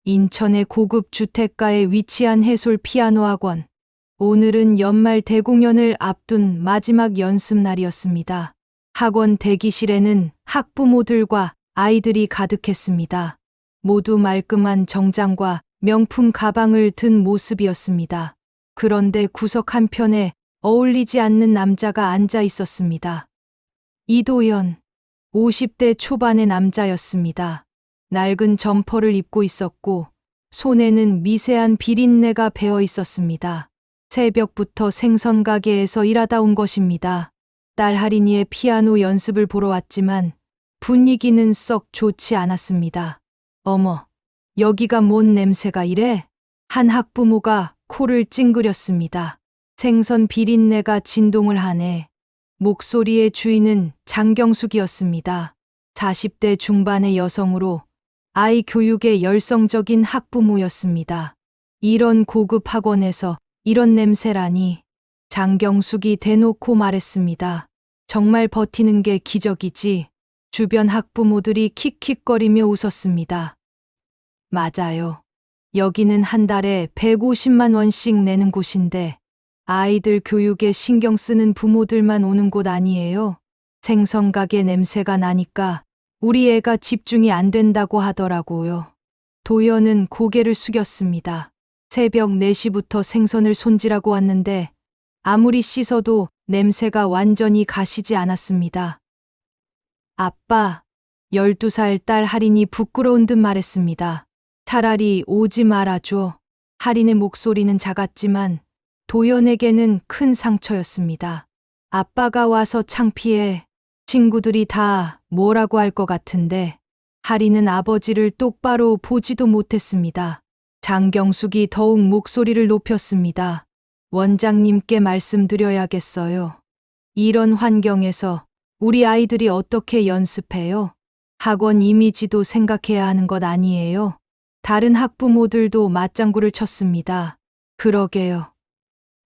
인천의 고급 주택가에 위치한 해솔 피아노 학원. 오늘은 연말 대공연을 앞둔 마지막 연습 날이었습니다. 학원 대기실에는 학부모들과 아이들이 가득했습니다. 모두 말끔한 정장과 명품 가방을 든 모습이었습니다. 그런데 구석 한편에 어울리지 않는 남자가 앉아 있었습니다. 이도현, 50대 초반의 남자였습니다. 낡은 점퍼를 입고 있었고 손에는 미세한 비린내가 배어 있었습니다. 새벽부터 생선 가게에서 일하다 온 것입니다. 딸 할인이의 피아노 연습을 보러 왔지만 분위기는 썩 좋지 않았습니다. 어머, 여기가 뭔 냄새가 이래? 한 학부모가 코를 찡그렸습니다. 생선 비린내가 진동을 하네. 목소리의 주인은 장경숙이었습니다. 40대 중반의 여성으로 아이 교육에 열성적인 학부모였습니다. 이런 고급 학원에서 이런 냄새라니. 장경숙이 대놓고 말했습니다. 정말 버티는 게 기적이지. 주변 학부모들이 킥킥거리며 웃었습니다. 맞아요. 여기는 한 달에 150만 원씩 내는 곳인데 아이들 교육에 신경 쓰는 부모들만 오는 곳 아니에요. 생선 가게 냄새가 나니까 우리 애가 집중이 안 된다고 하더라고요. 도연은 고개를 숙였습니다. 새벽 4시부터 생선을 손질하고 왔는데 아무리 씻어도 냄새가 완전히 가시지 않았습니다. 아빠, 12살 딸 할인이 부끄러운 듯 말했습니다. 차라리 오지 말아줘. 할인의 목소리는 작았지만 도연에게는 큰 상처였습니다. 아빠가 와서 창피해. 친구들이 다 뭐라고 할 것 같은데. 할인은 아버지를 똑바로 보지도 못했습니다. 장경숙이 더욱 목소리를 높였습니다. 원장님께 말씀드려야겠어요. 이런 환경에서 우리 아이들이 어떻게 연습해요? 학원 이미지도 생각해야 하는 것 아니에요? 다른 학부모들도 맞장구를 쳤습니다. 그러게요.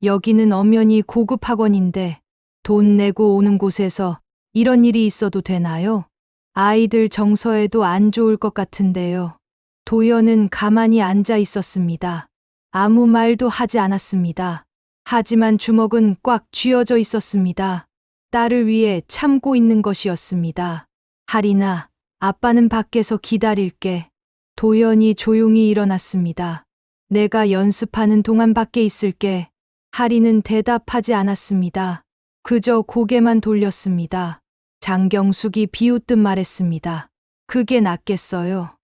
여기는 엄연히 고급 학원인데 돈 내고 오는 곳에서 이런 일이 있어도 되나요? 아이들 정서에도 안 좋을 것 같은데요. 도연은 가만히 앉아 있었습니다. 아무 말도 하지 않았습니다. 하지만 주먹은 꽉 쥐어져 있었습니다. 딸을 위해 참고 있는 것이었습니다. 할인아, 아빠는 밖에서 기다릴게. 도연이 조용히 일어났습니다. 내가 연습하는 동안 밖에 있을게. 할인은 대답하지 않았습니다. 그저 고개만 돌렸습니다. 장경숙이 비웃듯 말했습니다. 그게 낫겠어요.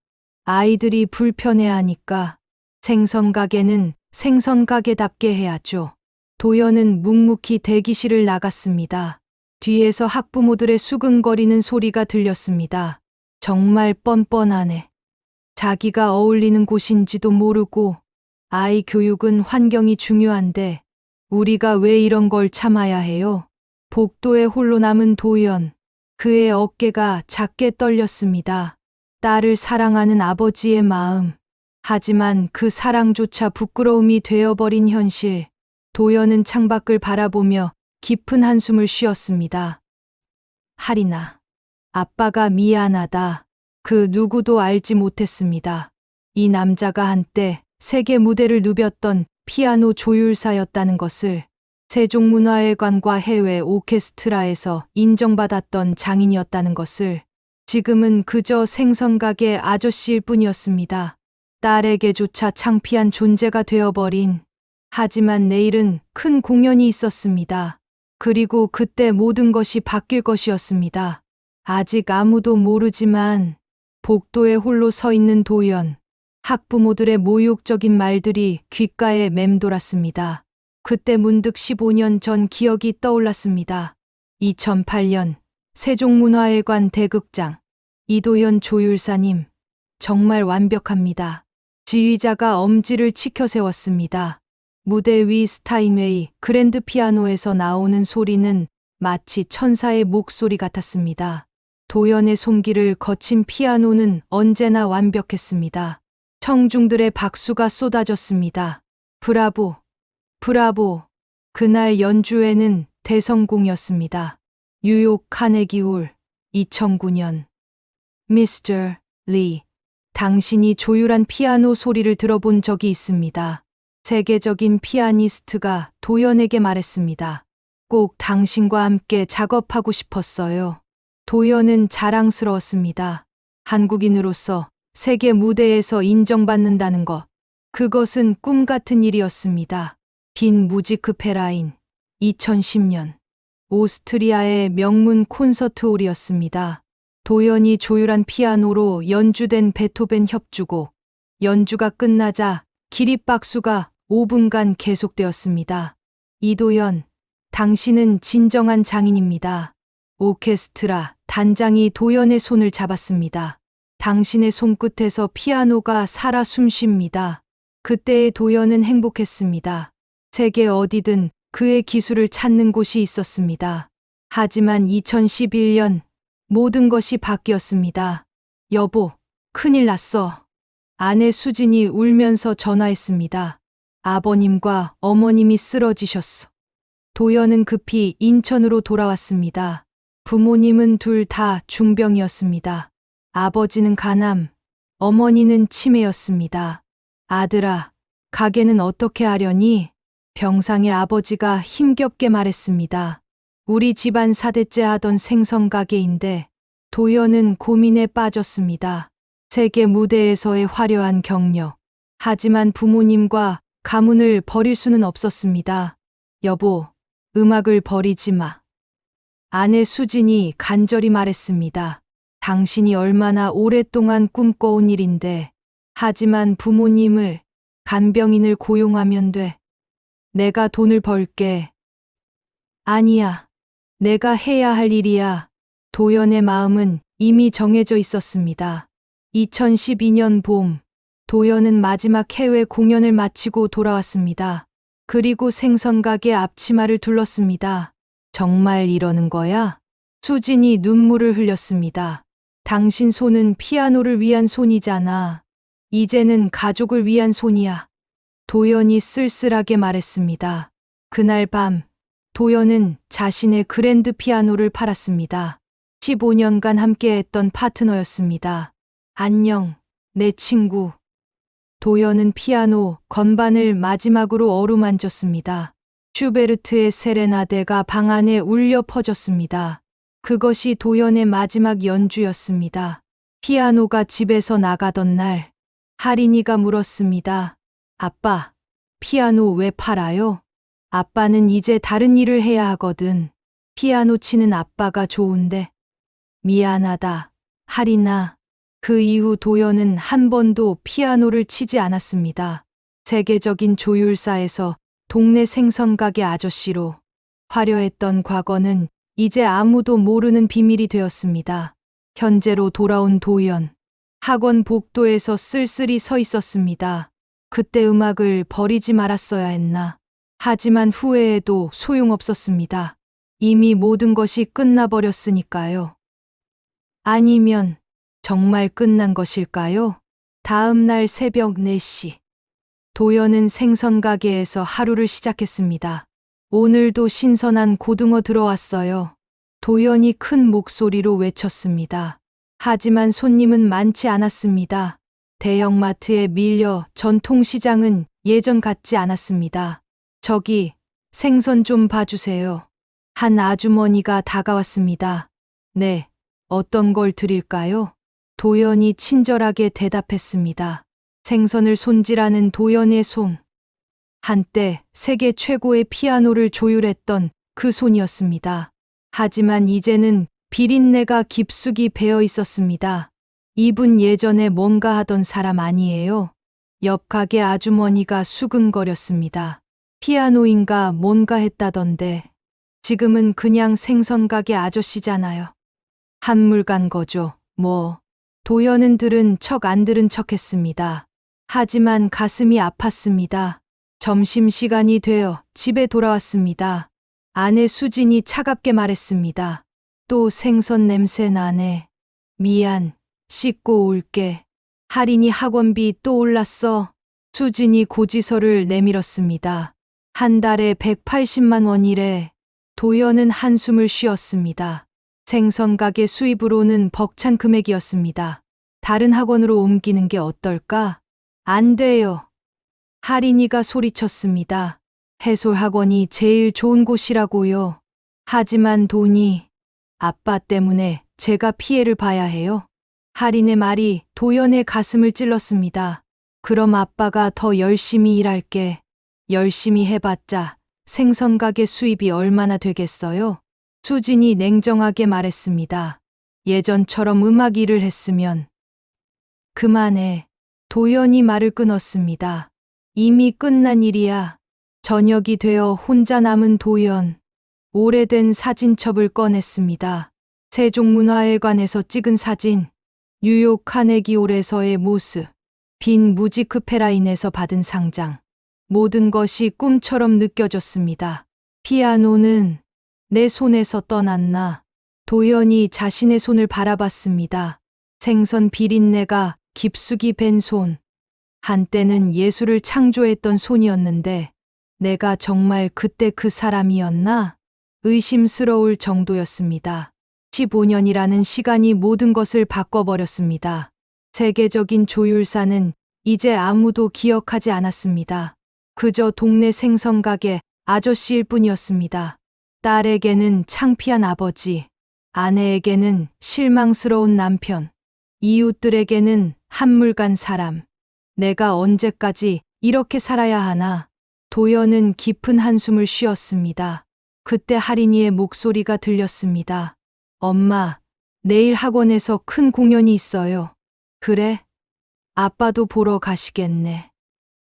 아이들이 불편해하니까 생선 가게는 생선 가게답게 해야죠. 도연은 묵묵히 대기실을 나갔습니다. 뒤에서 학부모들의 수근거리는 소리가 들렸습니다. 정말 뻔뻔하네. 자기가 어울리는 곳인지도 모르고 아이 교육은 환경이 중요한데 우리가 왜 이런 걸 참아야 해요? 복도에 홀로 남은 도연. 그의 어깨가 작게 떨렸습니다. 딸을 사랑하는 아버지의 마음. 하지만 그 사랑조차 부끄러움이 되어버린 현실. 도연은 창밖을 바라보며 깊은 한숨을 쉬었습니다. 할인아, 아빠가 미안하다. 그 누구도 알지 못했습니다. 이 남자가 한때 세계 무대를 누볐던 피아노 조율사였다는 것을, 세종문화회관과 해외 오케스트라에서 인정받았던 장인이었다는 것을. 지금은 그저 생선가게 아저씨일 뿐이었습니다. 딸에게조차 창피한 존재가 되어버린. 하지만 내일은 큰 공연이 있었습니다. 그리고 그때 모든 것이 바뀔 것이었습니다. 아직 아무도 모르지만 복도에 홀로 서 있는 도연. 학부모들의 모욕적인 말들이 귓가에 맴돌았습니다. 그때 문득 15년 전 기억이 떠올랐습니다. 2008년 세종문화회관 대극장. 이도현 조율사님, 정말 완벽합니다. 지휘자가 엄지를 치켜 세웠습니다. 무대 위 스타인웨이 그랜드 피아노에서 나오는 소리는 마치 천사의 목소리 같았습니다. 도연의 손길을 거친 피아노는 언제나 완벽했습니다. 청중들의 박수가 쏟아졌습니다. 브라보, 브라보. 그날 연주회는 대성공이었습니다. 뉴욕 카네기홀, 2009년. 미스터 리, 당신이 조율한 피아노 소리를 들어본 적이 있습니다. 세계적인 피아니스트가 도연에게 말했습니다. 꼭 당신과 함께 작업하고 싶었어요. 도연은 자랑스러웠습니다. 한국인으로서 세계 무대에서 인정받는다는 것. 그것은 꿈 같은 일이었습니다. 빈 무지크페라인 2010년 오스트리아의 명문 콘서트홀이었습니다. 도연이 조율한 피아노로 연주된 베토벤 협주곡. 연주가 끝나자 기립박수가 5분간 계속되었습니다. 이도연, 당신은 진정한 장인입니다. 오케스트라 단장이 도연의 손을 잡았습니다. 당신의 손끝에서 피아노가 살아 숨쉽니다. 그때의 도연은 행복했습니다. 세계 어디든 그의 기술을 찾는 곳이 있었습니다. 하지만 2011년 모든 것이 바뀌었습니다. 여보, 큰일 났어. 아내 수진이 울면서 전화했습니다. 아버님과 어머님이 쓰러지셨어. 도연은 급히 인천으로 돌아왔습니다. 부모님은 둘 다 중병이었습니다. 아버지는 간암, 어머니는 치매였습니다. 아들아, 가게는 어떻게 하려니? 병상의 아버지가 힘겹게 말했습니다. 우리 집안 4대째 하던 생선 가게인데 도연은 고민에 빠졌습니다. 세계 무대에서의 화려한 경력. 하지만 부모님과 가문을 버릴 수는 없었습니다. 여보, 음악을 버리지 마. 아내 수진이 간절히 말했습니다. 당신이 얼마나 오랫동안 꿈꿔온 일인데. 하지만 부모님을, 간병인을 고용하면 돼. 내가 돈을 벌게. 아니야. 내가 해야 할 일이야. 도연의 마음은 이미 정해져 있었습니다. 2012년 봄, 도연은 마지막 해외 공연을 마치고 돌아왔습니다. 그리고 생선가게 앞치마를 둘렀습니다. 정말 이러는 거야? 수진이 눈물을 흘렸습니다. 당신 손은 피아노를 위한 손이잖아. 이제는 가족을 위한 손이야. 도연이 쓸쓸하게 말했습니다. 그날 밤, 도연은 자신의 그랜드 피아노를 팔았습니다. 15년간 함께했던 파트너였습니다. 안녕, 내 친구. 도연은 피아노 건반을 마지막으로 어루만졌습니다. 슈베르트의 세레나데가 방 안에 울려 퍼졌습니다. 그것이 도연의 마지막 연주였습니다. 피아노가 집에서 나가던 날, 할인이가 물었습니다. 아빠, 피아노 왜 팔아요? 아빠는 이제 다른 일을 해야 하거든. 피아노 치는 아빠가 좋은데. 미안하다, 할인아. 그 이후 도연은 한 번도 피아노를 치지 않았습니다. 세계적인 조율사에서 동네 생선가게 아저씨로 화려했던 과거는 이제 아무도 모르는 비밀이 되었습니다. 현재로 돌아온 도연. 학원 복도에서 쓸쓸히 서 있었습니다. 그때 음악을 버리지 말았어야 했나. 하지만 후회해도 소용없었습니다. 이미 모든 것이 끝나버렸으니까요. 아니면 정말 끝난 것일까요? 다음 날 새벽 4시. 도연은 생선가게에서 하루를 시작했습니다. 오늘도 신선한 고등어 들어왔어요. 도연이 큰 목소리로 외쳤습니다. 하지만 손님은 많지 않았습니다. 대형마트에 밀려 전통시장은 예전 같지 않았습니다. 저기, 생선 좀 봐주세요. 한 아주머니가 다가왔습니다. 네, 어떤 걸 드릴까요? 도연이 친절하게 대답했습니다. 생선을 손질하는 도연의 손. 한때 세계 최고의 피아노를 조율했던 그 손이었습니다. 하지만 이제는 비린내가 깊숙이 배어 있었습니다. 이분 예전에 뭔가 하던 사람 아니에요? 옆 가게 아주머니가 수근거렸습니다. 피아노인가 뭔가 했다던데. 지금은 그냥 생선가게 아저씨잖아요. 한물 간 거죠, 뭐. 도연은 들은 척 안 들은 척 했습니다. 하지만 가슴이 아팠습니다. 점심시간이 되어 집에 돌아왔습니다. 아내 수진이 차갑게 말했습니다. 또 생선 냄새 나네. 미안, 씻고 올게. 할인이 학원비 또 올랐어. 수진이 고지서를 내밀었습니다. 한 달에 180만 원이래. 도연은 한숨을 쉬었습니다. 생선가게 수입으로는 벅찬 금액이었습니다. 다른 학원으로 옮기는 게 어떨까? 안 돼요. 할인이가 소리쳤습니다. 해솔 학원이 제일 좋은 곳이라고요. 하지만 돈이 아빠 때문에 제가 피해를 봐야 해요. 할인의 말이 도연의 가슴을 찔렀습니다. 그럼 아빠가 더 열심히 일할게. 열심히 해봤자 생선 가게 수입이 얼마나 되겠어요? 수진이 냉정하게 말했습니다. 예전처럼 음악 일을 했으면. 그만해. 도연이 말을 끊었습니다. 이미 끝난 일이야. 저녁이 되어 혼자 남은 도연. 오래된 사진첩을 꺼냈습니다. 세종문화회관에서 찍은 사진, 뉴욕 카네기홀에서의 모습, 빈 무지크페라인에서 받은 상장. 모든 것이 꿈처럼 느껴졌습니다. 피아노는 내 손에서 떠났나? 도연이 자신의 손을 바라봤습니다. 생선 비린내가 깊숙이 밴 손. 한때는 예술을 창조했던 손이었는데 내가 정말 그때 그 사람이었나? 의심스러울 정도였습니다. 15년이라는 시간이 모든 것을 바꿔버렸습니다. 세계적인 조율사는 이제 아무도 기억하지 않았습니다. 그저 동네 생선가게 아저씨일 뿐이었습니다. 딸에게는 창피한 아버지, 아내에게는 실망스러운 남편, 이웃들에게는 한물간 사람. 내가 언제까지 이렇게 살아야 하나? 도연은 깊은 한숨을 쉬었습니다. 그때 할인이의 목소리가 들렸습니다. 엄마, 내일 학원에서 큰 공연이 있어요. 그래? 아빠도 보러 가시겠네.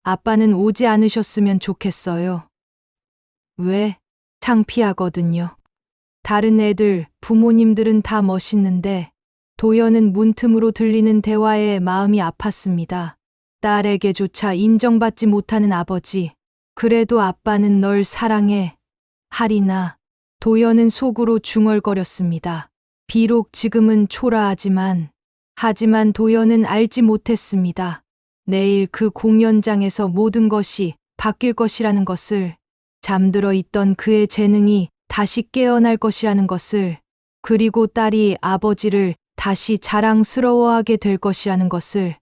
아빠는 오지 않으셨으면 좋겠어요. 왜? 창피하거든요. 다른 애들, 부모님들은 다 멋있는데 도연은 문틈으로 들리는 대화에 마음이 아팠습니다. 딸에게조차 인정받지 못하는 아버지. 그래도 아빠는 널 사랑해. 할인아. 도연은 속으로 중얼거렸습니다. 비록 지금은 초라하지만, 하지만 도연은 알지 못했습니다. 내일 그 공연장에서 모든 것이 바뀔 것이라는 것을, 잠들어 있던 그의 재능이 다시 깨어날 것이라는 것을, 그리고 딸이 아버지를 다시 자랑스러워하게 될 것이라는 것을,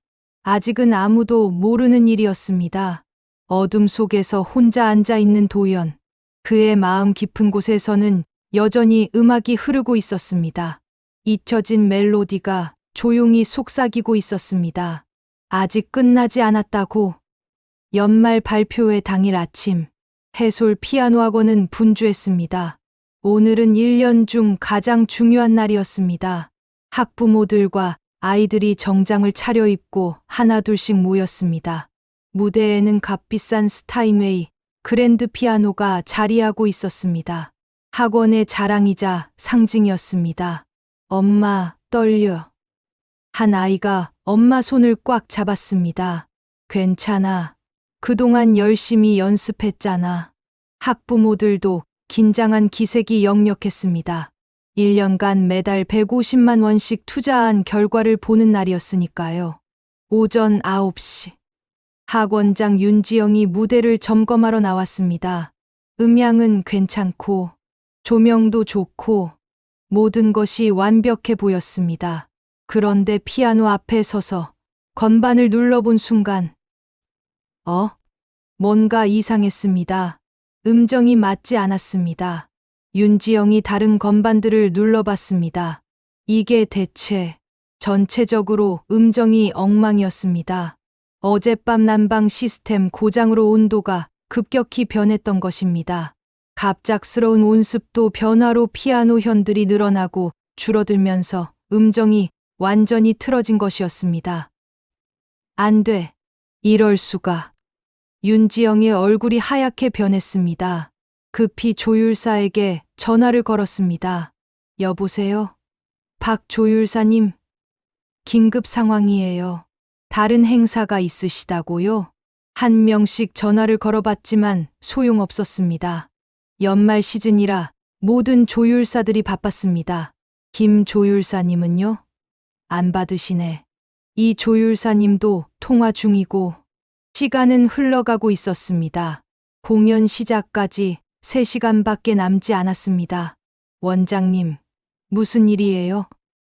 아직은 아무도 모르는 일이었습니다. 어둠 속에서 혼자 앉아 있는 도연. 그의 마음 깊은 곳에서는 여전히 음악이 흐르고 있었습니다. 잊혀진 멜로디가 조용히 속삭이고 있었습니다. 아직 끝나지 않았다고. 연말 발표회 당일 아침, 해솔 피아노 학원은 분주했습니다. 오늘은 1년 중 가장 중요한 날이었습니다. 학부모들과 아이들이 정장을 차려입고 하나둘씩 모였습니다. 무대에는 값비싼 스타인웨이, 그랜드 피아노가 자리하고 있었습니다. 학원의 자랑이자 상징이었습니다. 엄마, 떨려. 한 아이가 엄마 손을 꽉 잡았습니다. 괜찮아. 그동안 열심히 연습했잖아. 학부모들도 긴장한 기색이 역력했습니다. 1년간 매달 150만 원씩 투자한 결과를 보는 날이었으니까요. 오전 9시. 학원장 윤지영이 무대를 점검하러 나왔습니다. 음향은 괜찮고, 조명도 좋고, 모든 것이 완벽해 보였습니다. 그런데 피아노 앞에 서서 건반을 눌러본 순간, 뭔가 이상했습니다. 음정이 맞지 않았습니다. 윤지영이 다른 건반들을 눌러봤습니다. 이게 대체, 전체적으로 음정이 엉망이었습니다. 어젯밤 난방 시스템 고장으로 온도가 급격히 변했던 것입니다. 갑작스러운 온습도 변화로 피아노 현들이 늘어나고 줄어들면서 음정이 완전히 틀어진 것이었습니다. 안 돼. 이럴 수가. 윤지영의 얼굴이 하얗게 변했습니다. 급히 조율사에게 전화를 걸었습니다. 여보세요? 박 조율사님, 긴급 상황이에요. 다른 행사가 있으시다고요? 한 명씩 전화를 걸어봤지만 소용없었습니다. 연말 시즌이라 모든 조율사들이 바빴습니다. 김 조율사님은요? 안 받으시네. 이 조율사님도 통화 중이고 시간은 흘러가고 있었습니다. 공연 시작까지 3시간밖에 남지 않았습니다. 원장님, 무슨 일이에요?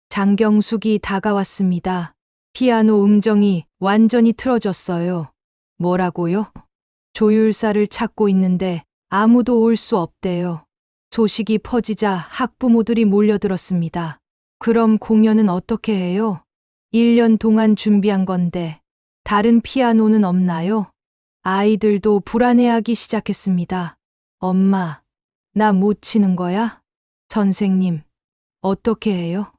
장경숙이 다가왔습니다. 피아노 음정이 완전히 틀어졌어요. 뭐라고요? 조율사를 찾고 있는데 아무도 올 수 없대요. 소식이 퍼지자 학부모들이 몰려들었습니다. 그럼 공연은 어떻게 해요? 1년 동안 준비한 건데 다른 피아노는 없나요? 아이들도 불안해하기 시작했습니다. 엄마, 나 못 치는 거야? 선생님, 어떻게 해요?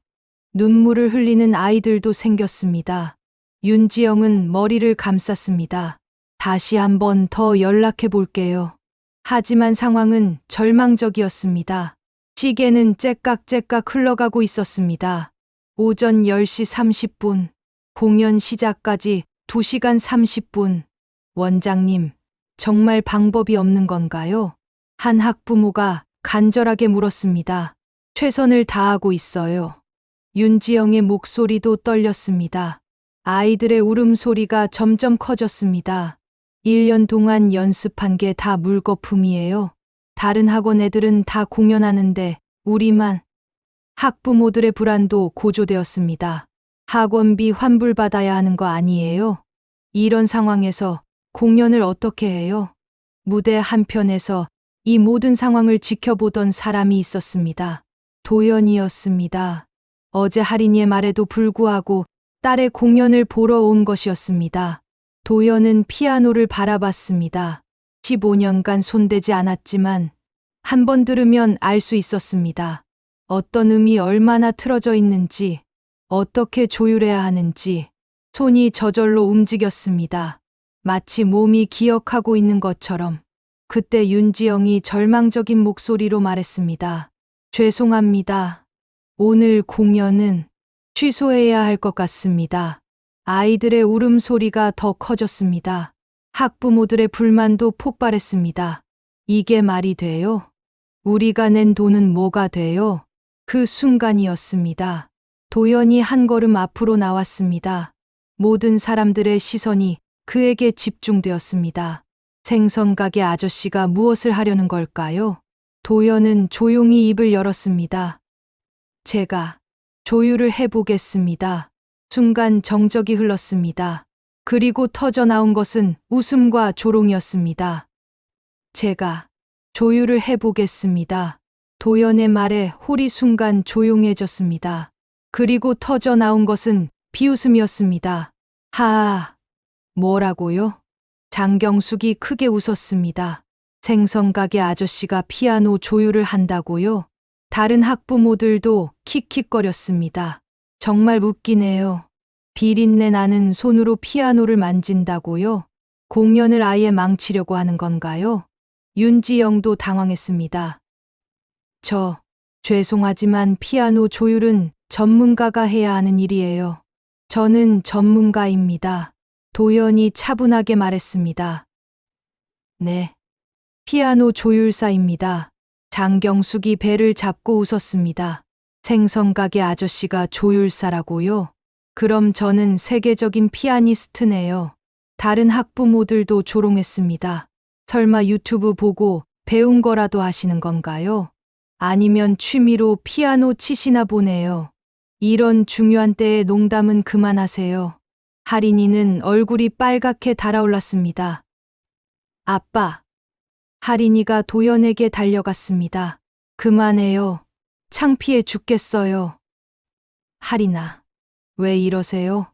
눈물을 흘리는 아이들도 생겼습니다. 윤지영은 머리를 감쌌습니다. 다시 한번 더 연락해 볼게요. 하지만 상황은 절망적이었습니다. 시계는 째깍째깍 흘러가고 있었습니다. 오전 10시 30분, 공연 시작까지 2시간 30분. 원장님, 정말 방법이 없는 건가요? 한 학부모가 간절하게 물었습니다. 최선을 다하고 있어요. 윤지영의 목소리도 떨렸습니다. 아이들의 울음소리가 점점 커졌습니다. 1년 동안 연습한 게 다 물거품이에요. 다른 학원 애들은 다 공연하는데 우리만. 학부모들의 불안도 고조되었습니다. 학원비 환불받아야 하는 거 아니에요? 이런 상황에서 공연을 어떻게 해요? 무대 한편에서 이 모든 상황을 지켜보던 사람이 있었습니다. 도연이었습니다. 어제 할인이의 말에도 불구하고 딸의 공연을 보러 온 것이었습니다. 도연은 피아노를 바라봤습니다. 15년간 손대지 않았지만 한 번 들으면 알 수 있었습니다. 어떤 음이 얼마나 틀어져 있는지, 어떻게 조율해야 하는지, 손이 저절로 움직였습니다. 마치 몸이 기억하고 있는 것처럼. 그때 윤지영이 절망적인 목소리로 말했습니다. 죄송합니다. 오늘 공연은 취소해야 할 것 같습니다. 아이들의 울음소리가 더 커졌습니다. 학부모들의 불만도 폭발했습니다. 이게 말이 돼요? 우리가 낸 돈은 뭐가 돼요? 그 순간이었습니다. 도연이 한 걸음 앞으로 나왔습니다. 모든 사람들의 시선이 그에게 집중되었습니다. 생선가게 아저씨가 무엇을 하려는 걸까요? 도연은 조용히 입을 열었습니다. 제가 조율을 해보겠습니다. 순간 정적이 흘렀습니다. 그리고 터져 나온 것은 웃음과 조롱이었습니다. 제가 조율을 해보겠습니다. 도연의 말에 홀이 순간 조용해졌습니다. 그리고 터져 나온 것은 비웃음이었습니다. 하아, 뭐라고요? 장경숙이 크게 웃었습니다. 생선가게 아저씨가 피아노 조율을 한다고요? 다른 학부모들도 킥킥거렸습니다. 정말 웃기네요. 비린내 나는 손으로 피아노를 만진다고요? 공연을 아예 망치려고 하는 건가요? 윤지영도 당황했습니다. 죄송하지만 피아노 조율은 전문가가 해야 하는 일이에요. 저는 전문가입니다. 도연이 차분하게 말했습니다. 네. 피아노 조율사입니다. 장경숙이 배를 잡고 웃었습니다. 생선가게 아저씨가 조율사라고요? 그럼 저는 세계적인 피아니스트네요. 다른 학부모들도 조롱했습니다. 설마 유튜브 보고 배운 거라도 하시는 건가요? 아니면 취미로 피아노 치시나 보네요. 이런 중요한 때의 농담은 그만하세요. 할인이는 얼굴이 빨갛게 달아올랐습니다. 아빠. 할인이가 도연에게 달려갔습니다. 그만해요. 창피해 죽겠어요. 할인아, 왜 이러세요?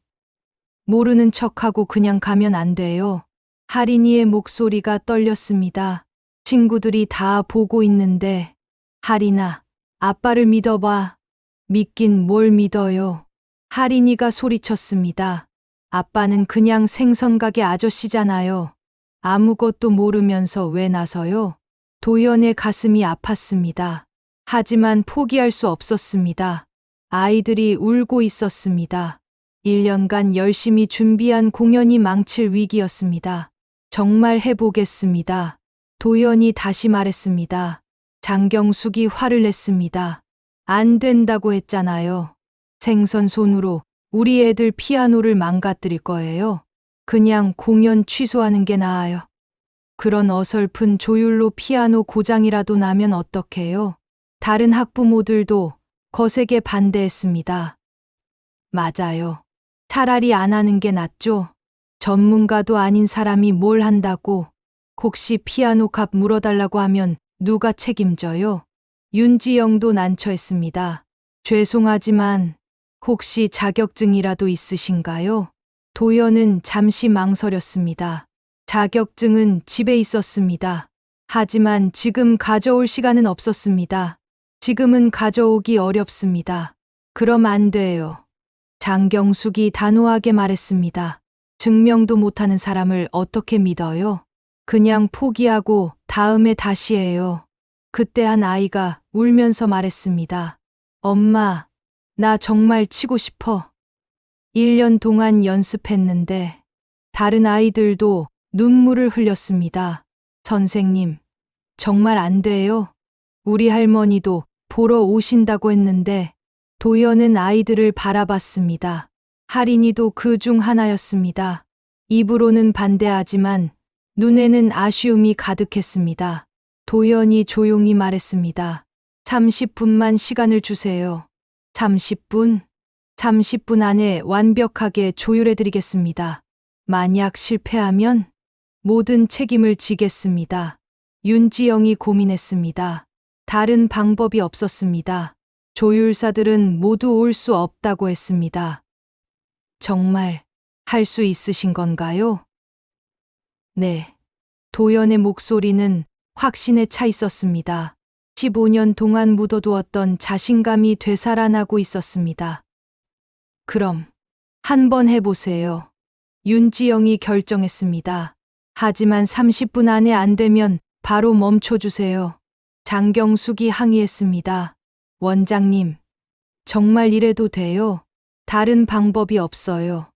모르는 척하고 그냥 가면 안 돼요. 할인이의 목소리가 떨렸습니다. 친구들이 다 보고 있는데. 할인아, 아빠를 믿어봐. 믿긴 뭘 믿어요. 할인이가 소리쳤습니다. 아빠는 그냥 생선가게 아저씨잖아요. 아무것도 모르면서 왜 나서요? 도연의 가슴이 아팠습니다. 하지만 포기할 수 없었습니다. 아이들이 울고 있었습니다. 1년간 열심히 준비한 공연이 망칠 위기였습니다. 정말 해보겠습니다. 도연이 다시 말했습니다. 장경숙이 화를 냈습니다. 안 된다고 했잖아요. 생선 손으로 우리 애들 피아노를 망가뜨릴 거예요. 그냥 공연 취소하는 게 나아요. 그런 어설픈 조율로 피아노 고장이라도 나면 어떡해요? 다른 학부모들도 거세게 반대했습니다. 맞아요. 차라리 안 하는 게 낫죠. 전문가도 아닌 사람이 뭘 한다고. 혹시 피아노 값 물어달라고 하면 누가 책임져요? 윤지영도 난처했습니다. 죄송하지만 혹시 자격증이라도 있으신가요? 도연은 잠시 망설였습니다. 자격증은 집에 있었습니다. 하지만 지금 가져올 시간은 없었습니다. 지금은 가져오기 어렵습니다. 그럼 안 돼요. 장경숙이 단호하게 말했습니다. 증명도 못하는 사람을 어떻게 믿어요? 그냥 포기하고 다음에 다시 해요. 그때 한 아이가 울면서 말했습니다. 엄마, 나 정말 치고 싶어. 1년 동안 연습했는데 다른 아이들도 눈물을 흘렸습니다. 선생님, 정말 안 돼요. 우리 할머니도 보러 오신다고 했는데 도연은 아이들을 바라봤습니다. 할인이도 그 중 하나였습니다. 입으로는 반대하지만 눈에는 아쉬움이 가득했습니다. 도연이 조용히 말했습니다. 30분만 시간을 주세요. 30분? 30분 안에 완벽하게 조율해드리겠습니다. 만약 실패하면 모든 책임을 지겠습니다. 윤지영이 고민했습니다. 다른 방법이 없었습니다. 조율사들은 모두 올 수 없다고 했습니다. 정말 할 수 있으신 건가요? 네. 도연의 목소리는 확신에 차 있었습니다. 15년 동안 묻어두었던 자신감이 되살아나고 있었습니다. 그럼 한번 해보세요. 윤지영이 결정했습니다. 하지만 30분 안에 안 되면 바로 멈춰주세요. 장경숙이 항의했습니다. 원장님, 정말 이래도 돼요? 다른 방법이 없어요.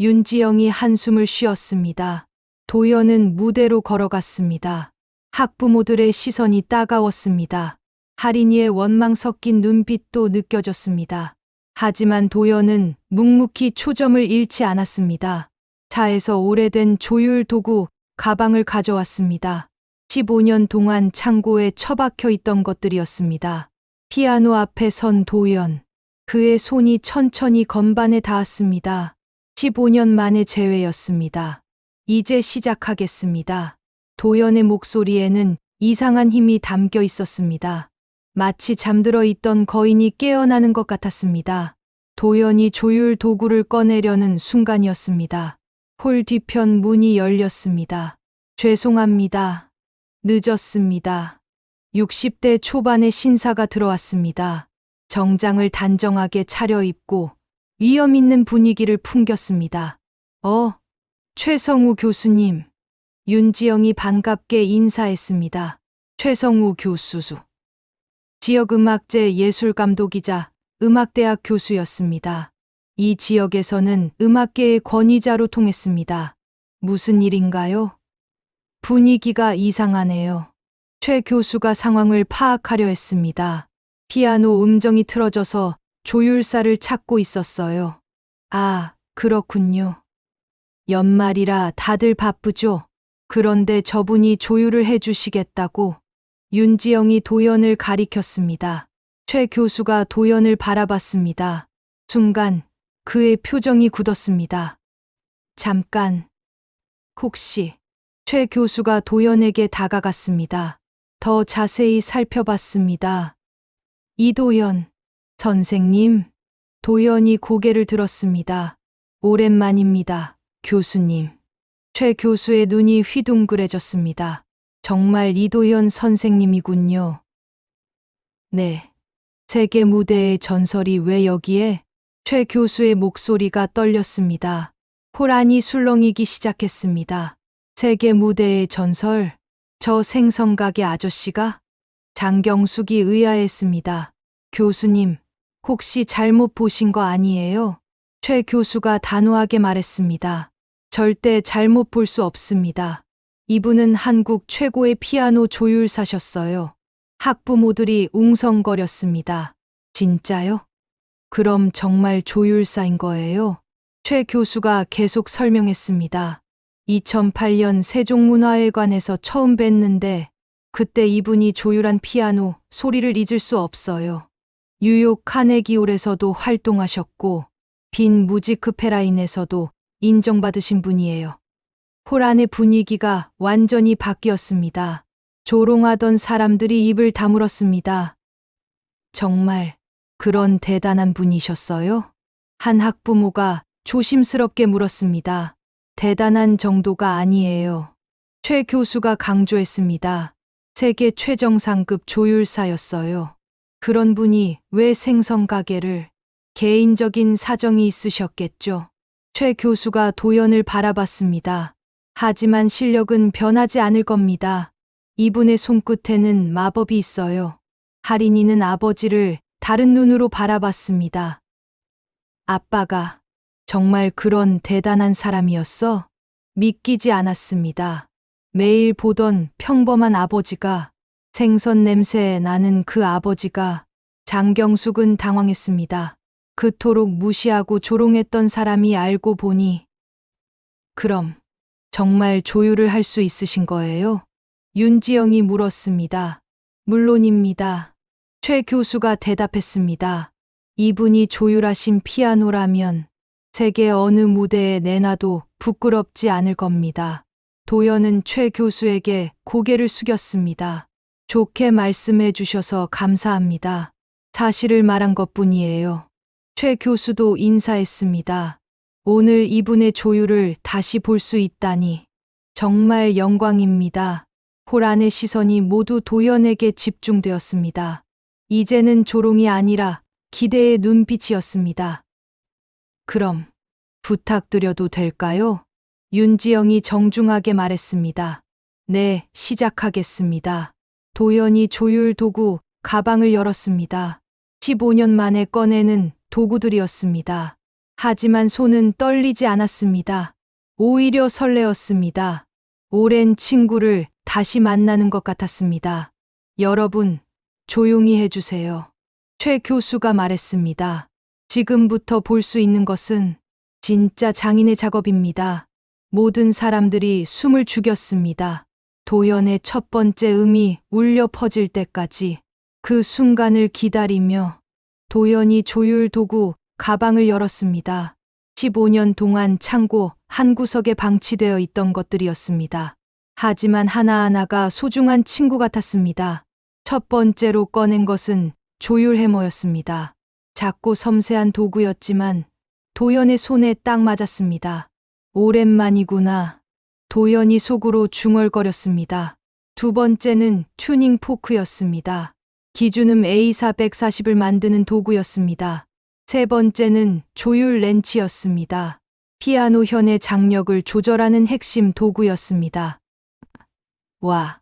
윤지영이 한숨을 쉬었습니다. 도연은 무대로 걸어갔습니다. 학부모들의 시선이 따가웠습니다. 할인이의 원망 섞인 눈빛도 느껴졌습니다. 하지만 도연은 묵묵히 초점을 잃지 않았습니다. 차에서 오래된 조율 도구, 가방을 가져왔습니다. 15년 동안 창고에 처박혀 있던 것들이었습니다. 피아노 앞에 선 도연. 그의 손이 천천히 건반에 닿았습니다. 15년 만의 재회였습니다. 이제 시작하겠습니다. 도연의 목소리에는 이상한 힘이 담겨 있었습니다. 마치 잠들어 있던 거인이 깨어나는 것 같았습니다. 도연이 조율 도구를 꺼내려는 순간이었습니다. 홀 뒤편 문이 열렸습니다. 죄송합니다. 늦었습니다. 60대 초반의 신사가 들어왔습니다. 정장을 단정하게 차려입고 위험 있는 분위기를 풍겼습니다. 최성우 교수님. 윤지영이 반갑게 인사했습니다. 최성우 교수수. 지역음악제 예술감독이자 음악대학 교수였습니다. 이 지역에서는 음악계의 권위자로 통했습니다. 무슨 일인가요? 분위기가 이상하네요. 최 교수가 상황을 파악하려 했습니다. 피아노 음정이 틀어져서 조율사를 찾고 있었어요. 아, 그렇군요. 연말이라 다들 바쁘죠. 그런데 저분이 조율을 해주시겠다고. 윤지영이 도연을 가리켰습니다. 최 교수가 도연을 바라봤습니다. 순간 그의 표정이 굳었습니다. 잠깐. 혹시 최 교수가 도연에게 다가갔습니다. 더 자세히 살펴봤습니다. 이도연 선생님. 도연이 고개를 들었습니다. 오랜만입니다, 교수님. 최 교수의 눈이 휘둥그레졌습니다. 정말 이도연 선생님이군요. 네. 세계 무대의 전설이 왜 여기에? 최 교수의 목소리가 떨렸습니다. 호란이 술렁이기 시작했습니다. 세계 무대의 전설? 저 생선가게 아저씨가? 장경숙이 의아했습니다. 교수님, 혹시 잘못 보신 거 아니에요? 최 교수가 단호하게 말했습니다. 절대 잘못 볼 수 없습니다. 이분은 한국 최고의 피아노 조율사셨어요. 학부모들이 웅성거렸습니다. 진짜요? 그럼 정말 조율사인 거예요? 최 교수가 계속 설명했습니다. 2008년 세종문화회관에서 처음 뵀는데 그때 이분이 조율한 피아노 소리를 잊을 수 없어요. 뉴욕 카네기홀에서도 활동하셨고 빈 무지크페라인에서도 인정받으신 분이에요. 홀 안의 분위기가 완전히 바뀌었습니다. 조롱하던 사람들이 입을 다물었습니다. 정말 그런 대단한 분이셨어요? 한 학부모가 조심스럽게 물었습니다. 대단한 정도가 아니에요. 최 교수가 강조했습니다. 세계 최정상급 조율사였어요. 그런 분이 왜 생선 가게를? 개인적인 사정이 있으셨겠죠. 최 교수가 도연을 바라봤습니다. 하지만 실력은 변하지 않을 겁니다. 이분의 손끝에는 마법이 있어요. 할인이는 아버지를 다른 눈으로 바라봤습니다. 아빠가 정말 그런 대단한 사람이었어? 믿기지 않았습니다. 매일 보던 평범한 아버지가, 생선 냄새 나는 그 아버지가. 장경숙은 당황했습니다. 그토록 무시하고 조롱했던 사람이 알고 보니. 그럼 정말 조율을 할 수 있으신 거예요? 윤지영이 물었습니다. 물론입니다. 최 교수가 대답했습니다. 이분이 조율하신 피아노라면 세계 어느 무대에 내놔도 부끄럽지 않을 겁니다. 도연은 최 교수에게 고개를 숙였습니다. 좋게 말씀해 주셔서 감사합니다. 사실을 말한 것뿐이에요. 최 교수도 인사했습니다. 오늘 이분의 조율을 다시 볼 수 있다니 정말 영광입니다. 홀 안의 시선이 모두 도연에게 집중되었습니다. 이제는 조롱이 아니라 기대의 눈빛이었습니다. 그럼 부탁드려도 될까요? 윤지영이 정중하게 말했습니다. 네, 시작하겠습니다. 도연이 조율 도구 가방을 열었습니다. 15년 만에 꺼내는 도구들이었습니다. 하지만 손은 떨리지 않았습니다. 오히려 설레었습니다. 오랜 친구를 다시 만나는 것 같았습니다. 여러분, 조용히 해주세요. 최 교수가 말했습니다. 지금부터 볼 수 있는 것은 진짜 장인의 작업입니다. 모든 사람들이 숨을 죽였습니다. 도연의 첫 번째 음이 울려 퍼질 때까지 그 순간을 기다리며 도연이 조율 도구 가방을 열었습니다. 15년 동안 창고 한 구석에 방치되어 있던 것들이었습니다. 하지만 하나하나가 소중한 친구 같았습니다. 첫 번째로 꺼낸 것은 조율 해머였습니다. 작고 섬세한 도구였지만 도연의 손에 딱 맞았습니다. 오랜만이구나. 도연이 속으로 중얼거렸습니다. 두 번째는 튜닝 포크였습니다. 기준음 A440을 만드는 도구였습니다. 세 번째는 조율 렌치였습니다. 피아노 현의 장력을 조절하는 핵심 도구였습니다. 와!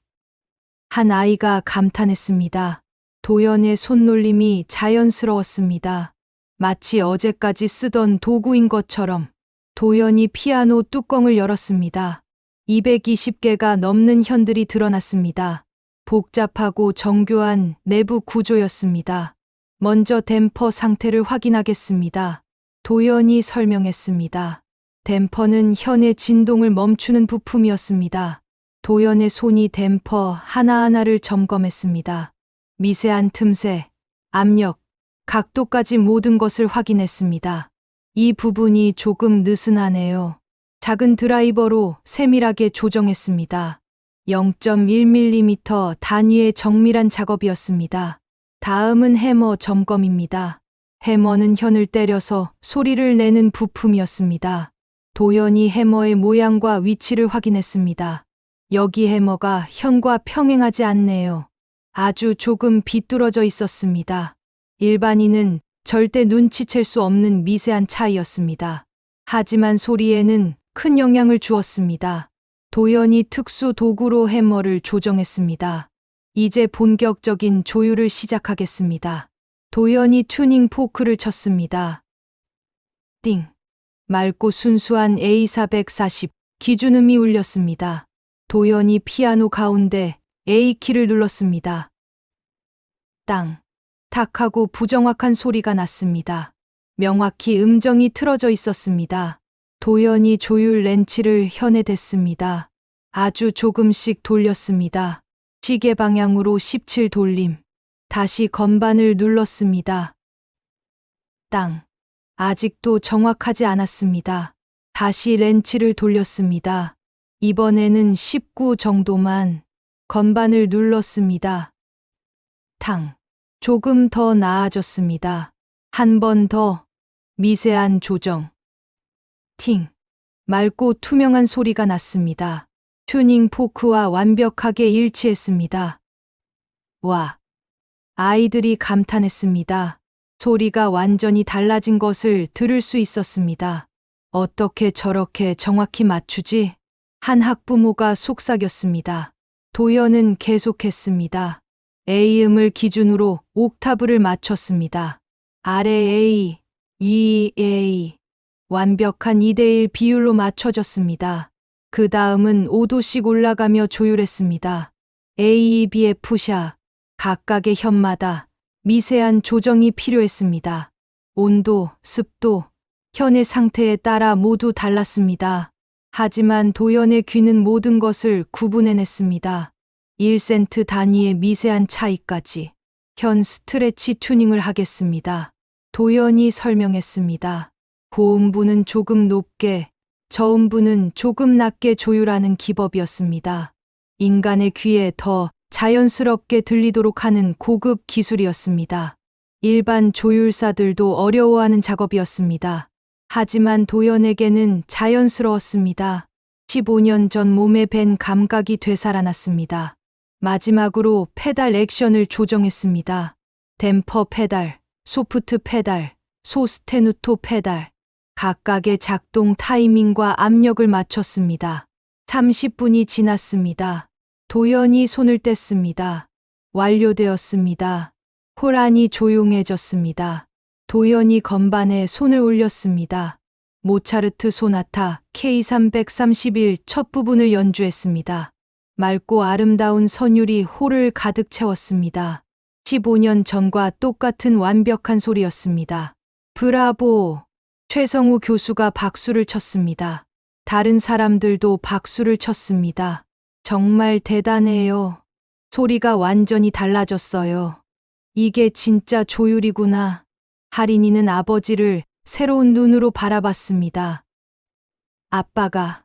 한 아이가 감탄했습니다. 도연의 손놀림이 자연스러웠습니다. 마치 어제까지 쓰던 도구인 것처럼. 도연이 피아노 뚜껑을 열었습니다. 220개가 넘는 현들이 드러났습니다. 복잡하고 정교한 내부 구조였습니다. 먼저 댐퍼 상태를 확인하겠습니다. 도연이 설명했습니다. 댐퍼는 현의 진동을 멈추는 부품이었습니다. 도연의 손이 댐퍼 하나하나를 점검했습니다. 미세한 틈새, 압력, 각도까지 모든 것을 확인했습니다. 이 부분이 조금 느슨하네요. 작은 드라이버로 세밀하게 조정했습니다. 0.1mm 단위의 정밀한 작업이었습니다. 다음은 해머 점검입니다. 해머는 현을 때려서 소리를 내는 부품이었습니다. 도연이 해머의 모양과 위치를 확인했습니다. 여기 해머가 현과 평행하지 않네요. 아주 조금 비뚤어져 있었습니다. 일반인은 절대 눈치챌 수 없는 미세한 차이였습니다. 하지만 소리에는 큰 영향을 주었습니다. 도연이 특수 도구로 해머를 조정했습니다. 이제 본격적인 조율을 시작하겠습니다. 도연이 튜닝 포크를 쳤습니다. 띵! 맑고 순수한 A440 기준음이 울렸습니다. 도연이 피아노 가운데 A키를 눌렀습니다. 땅! 탁하고 부정확한 소리가 났습니다. 명확히 음정이 틀어져 있었습니다. 도연이 조율 렌치를 현에 댔습니다. 아주 조금씩 돌렸습니다. 시계 방향으로 17 돌림. 다시 건반을 눌렀습니다. 땅! 아직도 정확하지 않았습니다. 다시 렌치를 돌렸습니다. 이번에는 19 정도만. 건반을 눌렀습니다. 탕. 조금 더 나아졌습니다. 한 번 더. 미세한 조정. 팅. 맑고 투명한 소리가 났습니다. 튜닝 포크와 완벽하게 일치했습니다. 와. 아이들이 감탄했습니다. 소리가 완전히 달라진 것을 들을 수 있었습니다. 어떻게 저렇게 정확히 맞추지? 한 학부모가 속삭였습니다. 도연은 계속했습니다. A음을 기준으로 옥타브를 맞췄습니다. 아래 A, 위 A. 완벽한 2대1 비율로 맞춰졌습니다. 그 다음은 5도씩 올라가며 조율했습니다. A, B, F샷. 각각의 현마다 미세한 조정이 필요했습니다. 온도, 습도, 현의 상태에 따라 모두 달랐습니다. 하지만 도연의 귀는 모든 것을 구분해냈습니다. 1센트 단위의 미세한 차이까지. 현 스트레치 튜닝을 하겠습니다. 도연이 설명했습니다. 고음부는 조금 높게, 저음부는 조금 낮게 조율하는 기법이었습니다. 인간의 귀에 더 자연스럽게 들리도록 하는 고급 기술이었습니다. 일반 조율사들도 어려워하는 작업이었습니다. 하지만 도연에게는 자연스러웠습니다. 15년 전 몸에 밴 감각이 되살아났습니다. 마지막으로 페달 액션을 조정했습니다. 댐퍼 페달, 소프트 페달, 소스테누토 페달. 각각의 작동 타이밍과 압력을 맞췄습니다. 30분이 지났습니다. 도연이 손을 뗐습니다. 완료되었습니다. 호란이 조용해졌습니다. 도연이 건반에 손을 올렸습니다. 모차르트 소나타 K331 첫 부분을 연주했습니다. 맑고 아름다운 선율이 홀을 가득 채웠습니다. 15년 전과 똑같은 완벽한 소리였습니다. 브라보! 최성우 교수가 박수를 쳤습니다. 다른 사람들도 박수를 쳤습니다. 정말 대단해요. 소리가 완전히 달라졌어요. 이게 진짜 조율이구나. 할인이는 아버지를 새로운 눈으로 바라봤습니다. 아빠가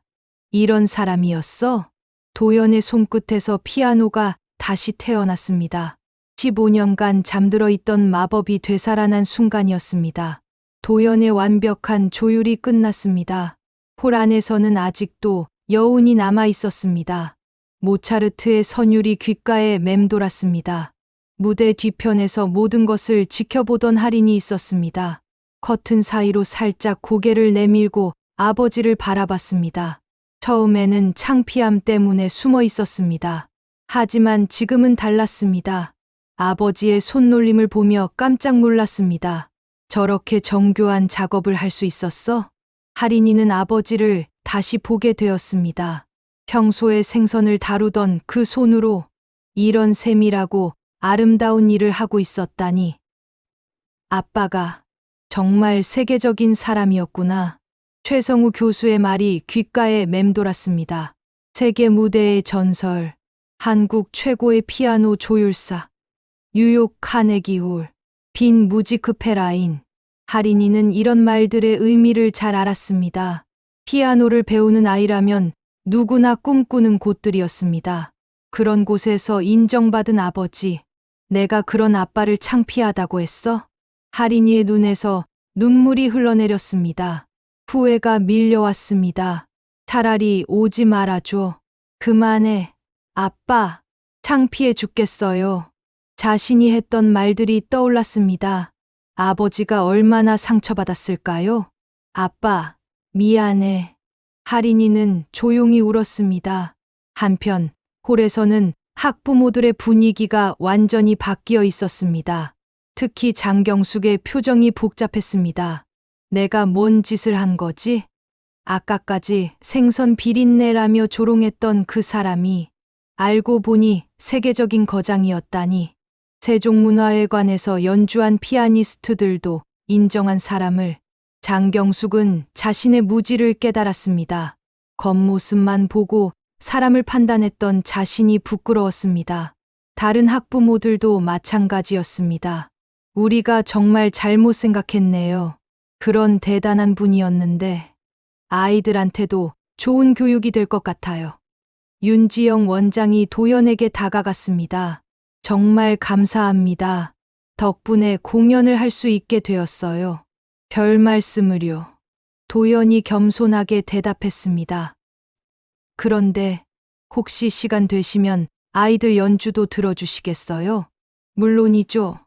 이런 사람이었어? 도연의 손끝에서 피아노가 다시 태어났습니다. 15년간 잠들어 있던 마법이 되살아난 순간이었습니다. 도연의 완벽한 조율이 끝났습니다. 홀 안에서는 아직도 여운이 남아 있었습니다. 모차르트의 선율이 귓가에 맴돌았습니다. 무대 뒤편에서 모든 것을 지켜보던 할인이 있었습니다. 커튼 사이로 살짝 고개를 내밀고 아버지를 바라봤습니다. 처음에는 창피함 때문에 숨어 있었습니다. 하지만 지금은 달랐습니다. 아버지의 손놀림을 보며 깜짝 놀랐습니다. 저렇게 정교한 작업을 할 수 있었어? 할인이는 아버지를 다시 보게 되었습니다. 평소에 생선을 다루던 그 손으로 이런 세밀하고 아름다운 일을 하고 있었다니. 아빠가 정말 세계적인 사람이었구나. 최성우 교수의 말이 귓가에 맴돌았습니다. 세계 무대의 전설, 한국 최고의 피아노 조율사, 뉴욕 카네기 홀, 빈 무지크페라인. 할인이는 이런 말들의 의미를 잘 알았습니다. 피아노를 배우는 아이라면 누구나 꿈꾸는 곳들이었습니다. 그런 곳에서 인정받은 아버지. 내가 그런 아빠를 창피하다고 했어? 할인이의 눈에서 눈물이 흘러내렸습니다. 후회가 밀려왔습니다. 차라리 오지 말아줘. 그만해. 아빠, 창피해 죽겠어요. 자신이 했던 말들이 떠올랐습니다. 아버지가 얼마나 상처받았을까요? 아빠, 미안해. 할인이는 조용히 울었습니다. 한편 홀에서는 학부모들의 분위기가 완전히 바뀌어 있었습니다. 특히 장경숙의 표정이 복잡했습니다. 내가 뭔 짓을 한 거지? 아까까지 생선 비린내라며 조롱했던 그 사람이 알고 보니 세계적인 거장이었다니. 세종문화회관에서 연주한 피아니스트들도 인정한 사람을. 장경숙은 자신의 무지를 깨달았습니다. 겉모습만 보고 사람을 판단했던 자신이 부끄러웠습니다. 다른 학부모들도 마찬가지였습니다. 우리가 정말 잘못 생각했네요. 그런 대단한 분이었는데 아이들한테도 좋은 교육이 될 것 같아요. 윤지영 원장이 도연에게 다가갔습니다. 정말 감사합니다. 덕분에 공연을 할 수 있게 되었어요. 별 말씀을요. 도연이 겸손하게 대답했습니다. 그런데 혹시 시간 되시면 아이들 연주도 들어주시겠어요? 물론이죠.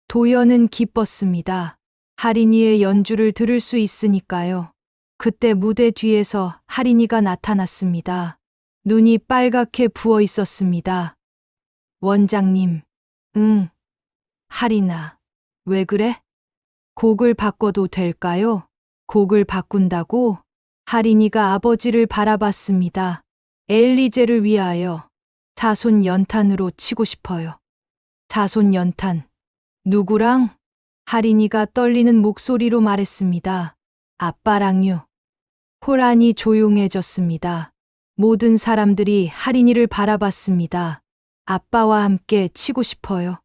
도연은 기뻤습니다. 하린이의 연주를 들을 수 있으니까요. 그때 무대 뒤에서 하린이가 나타났습니다. 눈이 빨갛게 부어 있었습니다. 원장님, 응. 하린아, 왜 그래? 곡을 바꿔도 될까요? 곡을 바꾼다고? 하린이가 아버지를 바라봤습니다. 엘리제를 위하여 자손 연탄으로 치고 싶어요. 자손 연탄. 누구랑? 하린이가 떨리는 목소리로 말했습니다. 아빠랑요. 호란이 조용해졌습니다. 모든 사람들이 하린이를 바라봤습니다. 아빠와 함께 치고 싶어요.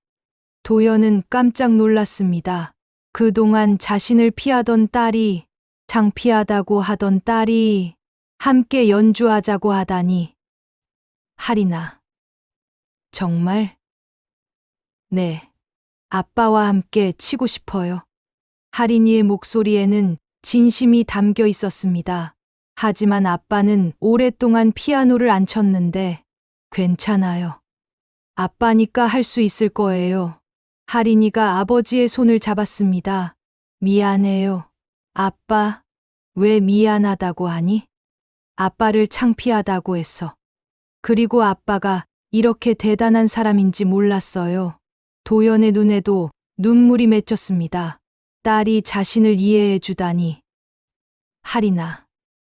도연은 깜짝 놀랐습니다. 그동안 자신을 피하던 딸이, 창피하다고 하던 딸이 함께 연주하자고 하다니. 하린아. 정말? 네. 아빠와 함께 치고 싶어요. 하린이의 목소리에는 진심이 담겨 있었습니다. 하지만 아빠는 오랫동안 피아노를 안 쳤는데 괜찮아요. 아빠니까 할 수 있을 거예요. 하린이가 아버지의 손을 잡았습니다. 미안해요. 아빠, 왜 미안하다고 하니? 아빠를 창피하다고 했어. 그리고 아빠가 이렇게 대단한 사람인지 몰랐어요. 도연의 눈에도 눈물이 맺혔습니다. 딸이 자신을 이해해 주다니. 하린아,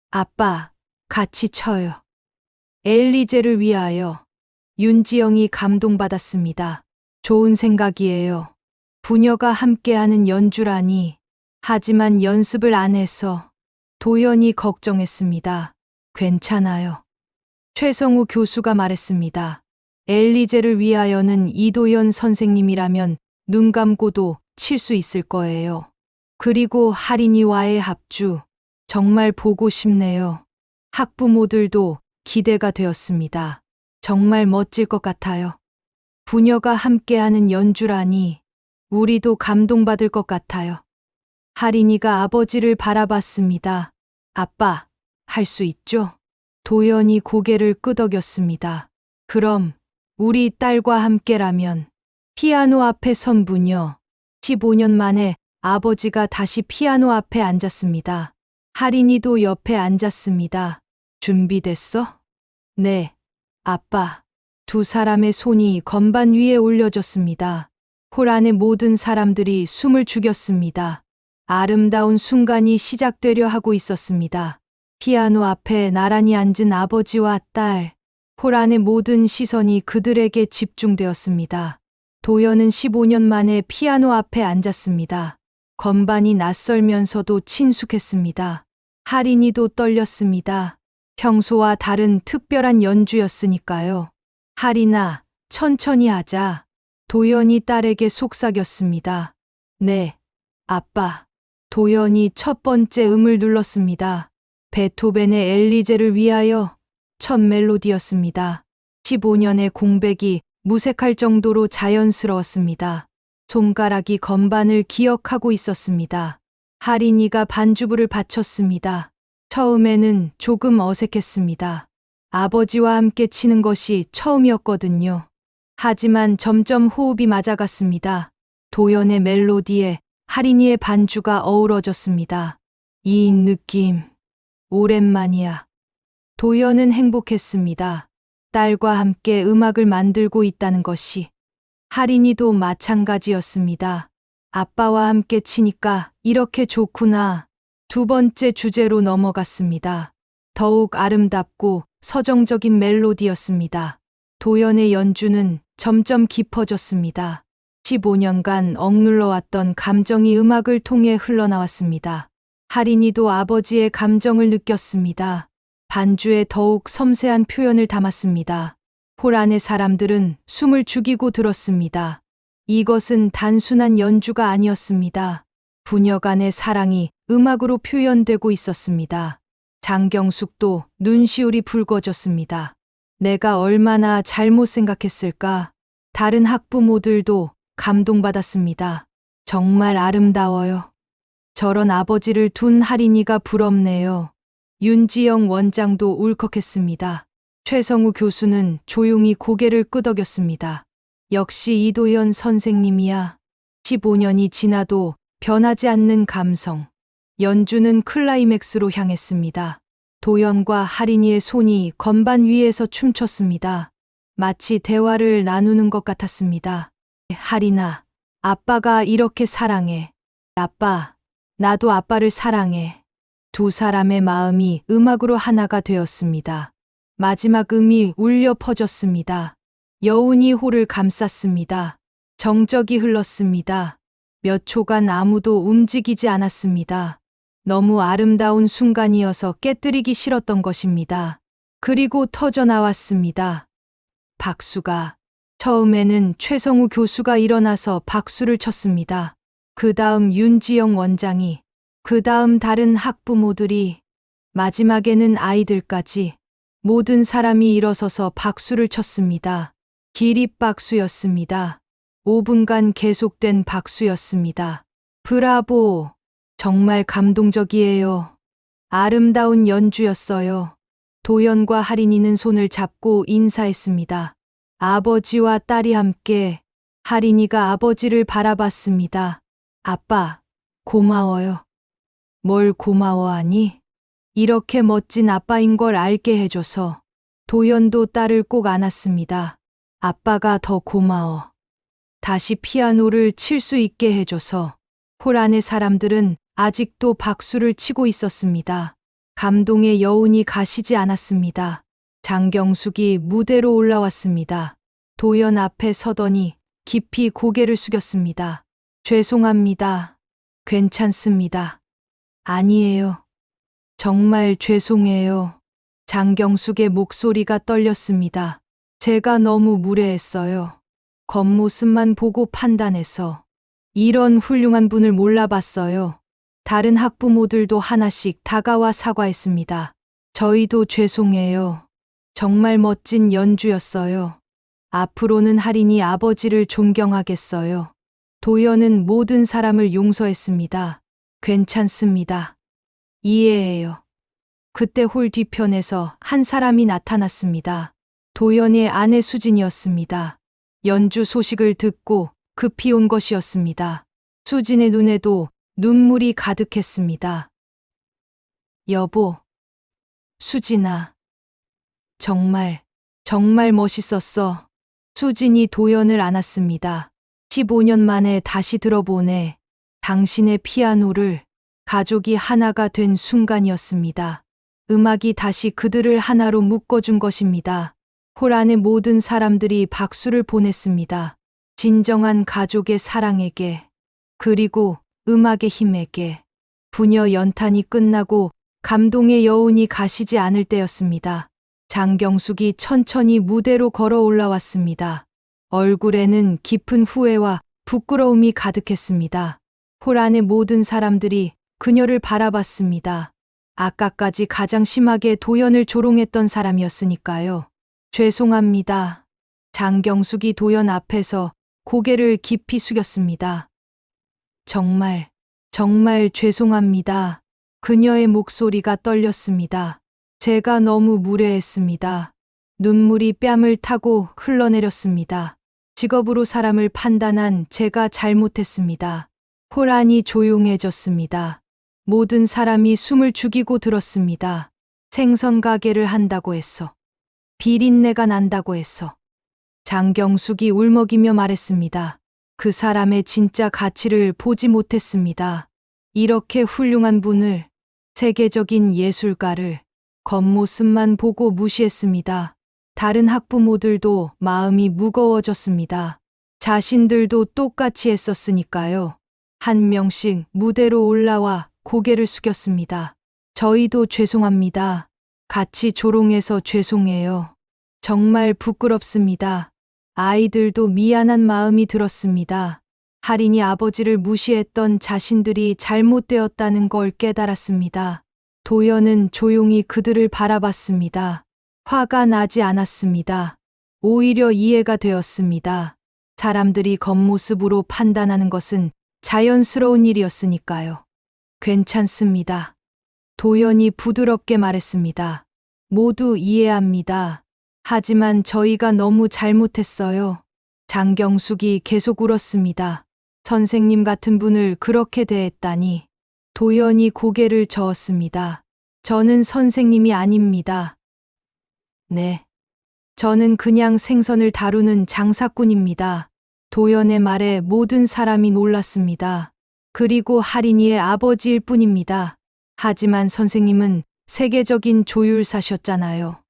아빠, 같이 쳐요. 엘리제를 위하여. 윤지영이 감동받았습니다. 좋은 생각이에요. 부녀가 함께하는 연주라니. 하지만 연습을 안 해서 도연이 걱정했습니다. 괜찮아요. 최성우 교수가 말했습니다. 엘리제를 위하여는 이도연 선생님이라면 눈 감고도 칠 수 있을 거예요. 그리고 하린이와의 합주, 정말 보고 싶네요. 학부모들도 기대가 되었습니다. 정말 멋질 것 같아요. 부녀가 함께하는 연주라니, 우리도 감동받을 것 같아요. 하린이가 아버지를 바라봤습니다. 아빠, 할 수 있죠? 도연이 고개를 끄덕였습니다. 그럼 우리 딸과 함께라면. 피아노 앞에 선 부녀. 15년 만에 아버지가 다시 피아노 앞에 앉았습니다. 하린이도 옆에 앉았습니다. 준비됐어? 네, 아빠. 두 사람의 손이 건반 위에 올려졌습니다. 홀 안의 모든 사람들이 숨을 죽였습니다. 아름다운 순간이 시작되려 하고 있었습니다. 피아노 앞에 나란히 앉은 아버지와 딸. 홀 안의 모든 시선이 그들에게 집중되었습니다. 도연은 15년 만에 피아노 앞에 앉았습니다. 건반이 낯설면서도 친숙했습니다. 하린이도 떨렸습니다. 평소와 다른 특별한 연주였으니까요. 하린아, 천천히 하자. 도연이 딸에게 속삭였습니다. 네, 아빠. 도연이 첫 번째 음을 눌렀습니다. 베토벤의 엘리제를 위하여 첫 멜로디였습니다. 15년의 공백이 무색할 정도로 자연스러웠습니다. 손가락이 건반을 기억하고 있었습니다. 하린이가 반주부를 바쳤습니다. 처음에는 조금 어색했습니다. 아버지와 함께 치는 것이 처음이었거든요. 하지만 점점 호흡이 맞아갔습니다. 도연의 멜로디에 하린이의 반주가 어우러졌습니다. 이 느낌, 오랜만이야. 도연은 행복했습니다. 딸과 함께 음악을 만들고 있다는 것이. 하린이도 마찬가지였습니다. 아빠와 함께 치니까 이렇게 좋구나. 두 번째 주제로 넘어갔습니다. 더욱 아름답고 서정적인 멜로디였습니다. 도연의 연주는 점점 깊어졌습니다. 15년간 억눌러왔던 감정이 음악을 통해 흘러나왔습니다. 하린이도 아버지의 감정을 느꼈습니다. 반주에 더욱 섬세한 표현을 담았습니다. 홀 안의 사람들은 숨을 죽이고 들었습니다. 이것은 단순한 연주가 아니었습니다. 부녀 간의 사랑이 음악으로 표현되고 있었습니다. 장경숙도 눈시울이 붉어졌습니다. 내가 얼마나 잘못 생각했을까? 다른 학부모들도 감동받았습니다. 정말 아름다워요. 저런 아버지를 둔 할인이가 부럽네요. 윤지영 원장도 울컥했습니다. 최성우 교수는 조용히 고개를 끄덕였습니다. 역시 이도현 선생님이야. 15년이 지나도 변하지 않는 감성. 연주는 클라이맥스로 향했습니다. 도연과 할인이의 손이 건반 위에서 춤췄습니다. 마치 대화를 나누는 것 같았습니다. 할인아, 아빠가 이렇게 사랑해. 아빠, 나도 아빠를 사랑해. 두 사람의 마음이 음악으로 하나가 되었습니다. 마지막 음이 울려 퍼졌습니다. 여운이 홀을 감쌌습니다. 정적이 흘렀습니다. 몇 초간 아무도 움직이지 않았습니다. 너무 아름다운 순간이어서 깨뜨리기 싫었던 것입니다. 그리고 터져 나왔습니다. 박수가. 처음에는 최성우 교수가 일어나서 박수를 쳤습니다. 그 다음 윤지영 원장이, 그 다음 다른 학부모들이, 마지막에는 아이들까지 모든 사람이 일어서서 박수를 쳤습니다. 기립박수였습니다. 5분간 계속된 박수였습니다. 브라보! 정말 감동적이에요. 아름다운 연주였어요. 도연과 할인이는 손을 잡고 인사했습니다. 아버지와 딸이 함께 할인이가 아버지를 바라봤습니다. 아빠, 고마워요. 뭘 고마워하니? 이렇게 멋진 아빠인 걸 알게 해줘서. 도연도 딸을 꼭 안았습니다. 아빠가 더 고마워. 다시 피아노를 칠 수 있게 해줘서. 홀 안의 사람들은 아직도 박수를 치고 있었습니다. 감동의 여운이 가시지 않았습니다. 장경숙이 무대로 올라왔습니다. 도연 앞에 서더니 깊이 고개를 숙였습니다. 죄송합니다. 괜찮습니다. 아니에요. 정말 죄송해요. 장경숙의 목소리가 떨렸습니다. 제가 너무 무례했어요. 겉모습만 보고 판단해서. 이런 훌륭한 분을 몰라봤어요. 다른 학부모들도 하나씩 다가와 사과했습니다. 저희도 죄송해요. 정말 멋진 연주였어요. 앞으로는 할인이 아버지를 존경하겠어요. 도연은 모든 사람을 용서했습니다. 괜찮습니다. 이해해요. 그때 홀 뒤편에서 한 사람이 나타났습니다. 도연의 아내 수진이었습니다. 연주 소식을 듣고 급히 온 것이었습니다. 수진의 눈에도 눈물이 가득했습니다. 여보, 수진아, 정말 멋있었어. 수진이 도연을 안았습니다. 15년 만에 다시 들어보네. 당신의 피아노를. 가족이 하나가 된 순간이었습니다. 음악이 다시 그들을 하나로 묶어준 것입니다. 홀 안의 모든 사람들이 박수를 보냈습니다. 진정한 가족의 사랑에게, 그리고 음악의 힘에게. 부녀 연탄이 끝나고 감동의 여운이 가시지 않을 때였습니다. 장경숙이 천천히 무대로 걸어 올라왔습니다. 얼굴에는 깊은 후회와 부끄러움이 가득했습니다. 홀 안의 모든 사람들이 그녀를 바라봤습니다. 아까까지 가장 심하게 도연을 조롱했던 사람이었으니까요. 죄송합니다. 장경숙이 도연 앞에서 고개를 깊이 숙였습니다. 정말 죄송합니다. 그녀의 목소리가 떨렸습니다. 제가 너무 무례했습니다. 눈물이 뺨을 타고 흘러내렸습니다. 직업으로 사람을 판단한 제가 잘못했습니다. 홀 안이 조용해졌습니다. 모든 사람이 숨을 죽이고 들었습니다. 생선 가게를 한다고 했어. 비린내가 난다고 했어. 장경숙이 울먹이며 말했습니다. 그 사람의 진짜 가치를 보지 못했습니다. 이렇게 훌륭한 분을, 세계적인 예술가를 겉모습만 보고 무시했습니다. 다른 학부모들도 마음이 무거워졌습니다. 자신들도 똑같이 했었으니까요. 한 명씩 무대로 올라와 고개를 숙였습니다. 저희도 죄송합니다. 같이 조롱해서 죄송해요. 정말 부끄럽습니다. 아이들도 미안한 마음이 들었습니다. 할인이 아버지를 무시했던 자신들이 잘못되었다는 걸 깨달았습니다. 도연은 조용히 그들을 바라봤습니다. 화가 나지 않았습니다. 오히려 이해가 되었습니다. 사람들이 겉모습으로 판단하는 것은 자연스러운 일이었으니까요. 괜찮습니다. 도연이 부드럽게 말했습니다. 모두 이해합니다. 하지만 저희가 너무 잘못했어요. 장경숙이 계속 울었습니다. 선생님 같은 분을 그렇게 대했다니. 도연이 고개를 저었습니다. 저는 선생님이 아닙니다. 네. 저는 그냥 생선을 다루는 장사꾼입니다. 도연의 말에 모든 사람이 놀랐습니다. 그리고 할인이의 아버지일 뿐입니다. 하지만 선생님은 세계적인 조율사셨잖아요.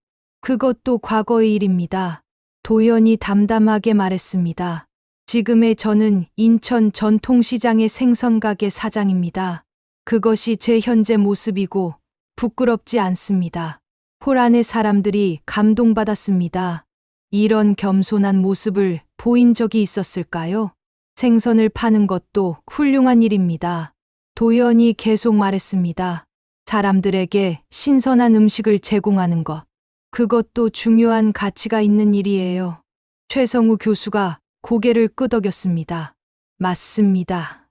그것도 과거의 일입니다. 도연이 담담하게 말했습니다. 지금의 저는 인천 전통시장의 생선가게 사장입니다. 그것이 제 현재 모습이고 부끄럽지 않습니다. 홀 안의 사람들이 감동받았습니다. 이런 겸손한 모습을 보인 적이 있었을까요? 생선을 파는 것도 훌륭한 일입니다. 도연이 계속 말했습니다. 사람들에게 신선한 음식을 제공하는 것. 그것도 중요한 가치가 있는 일이에요. 최성우 교수가 고개를 끄덕였습니다. 맞습니다.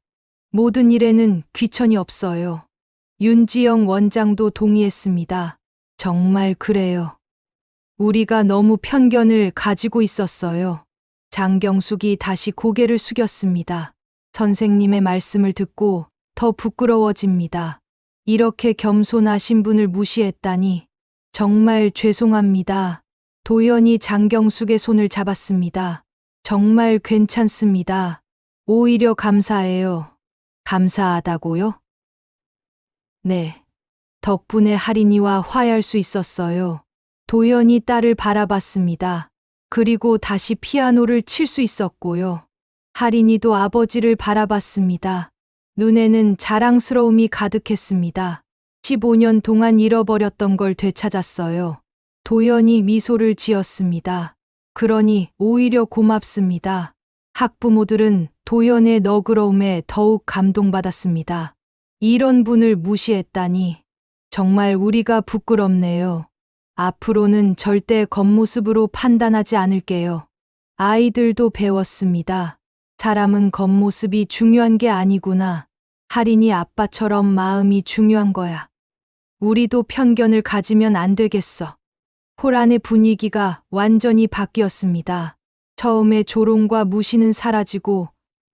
모든 일에는 귀천이 없어요. 윤지영 원장도 동의했습니다. 정말 그래요. 우리가 너무 편견을 가지고 있었어요. 장경숙이 다시 고개를 숙였습니다. 선생님의 말씀을 듣고 더 부끄러워집니다. 이렇게 겸손하신 분을 무시했다니 정말 죄송합니다. 도연이 장경숙의 손을 잡았습니다. 정말 괜찮습니다. 오히려 감사해요. 감사하다고요? 네. 덕분에 할인이와 화해할 수 있었어요. 도연이 딸을 바라봤습니다. 그리고 다시 피아노를 칠 수 있었고요. 할인이도 아버지를 바라봤습니다. 눈에는 자랑스러움이 가득했습니다. 15년 동안 잃어버렸던 걸 되찾았어요. 도연이 미소를 지었습니다. 그러니 오히려 고맙습니다. 학부모들은 도연의 너그러움에 더욱 감동받았습니다. 이런 분을 무시했다니 정말 우리가 부끄럽네요. 앞으로는 절대 겉모습으로 판단하지 않을게요. 아이들도 배웠습니다. 사람은 겉모습이 중요한 게 아니구나. 할인이 아빠처럼 마음이 중요한 거야. 우리도 편견을 가지면 안 되겠어. 홀 안의 분위기가 완전히 바뀌었습니다. 처음에 조롱과 무시는 사라지고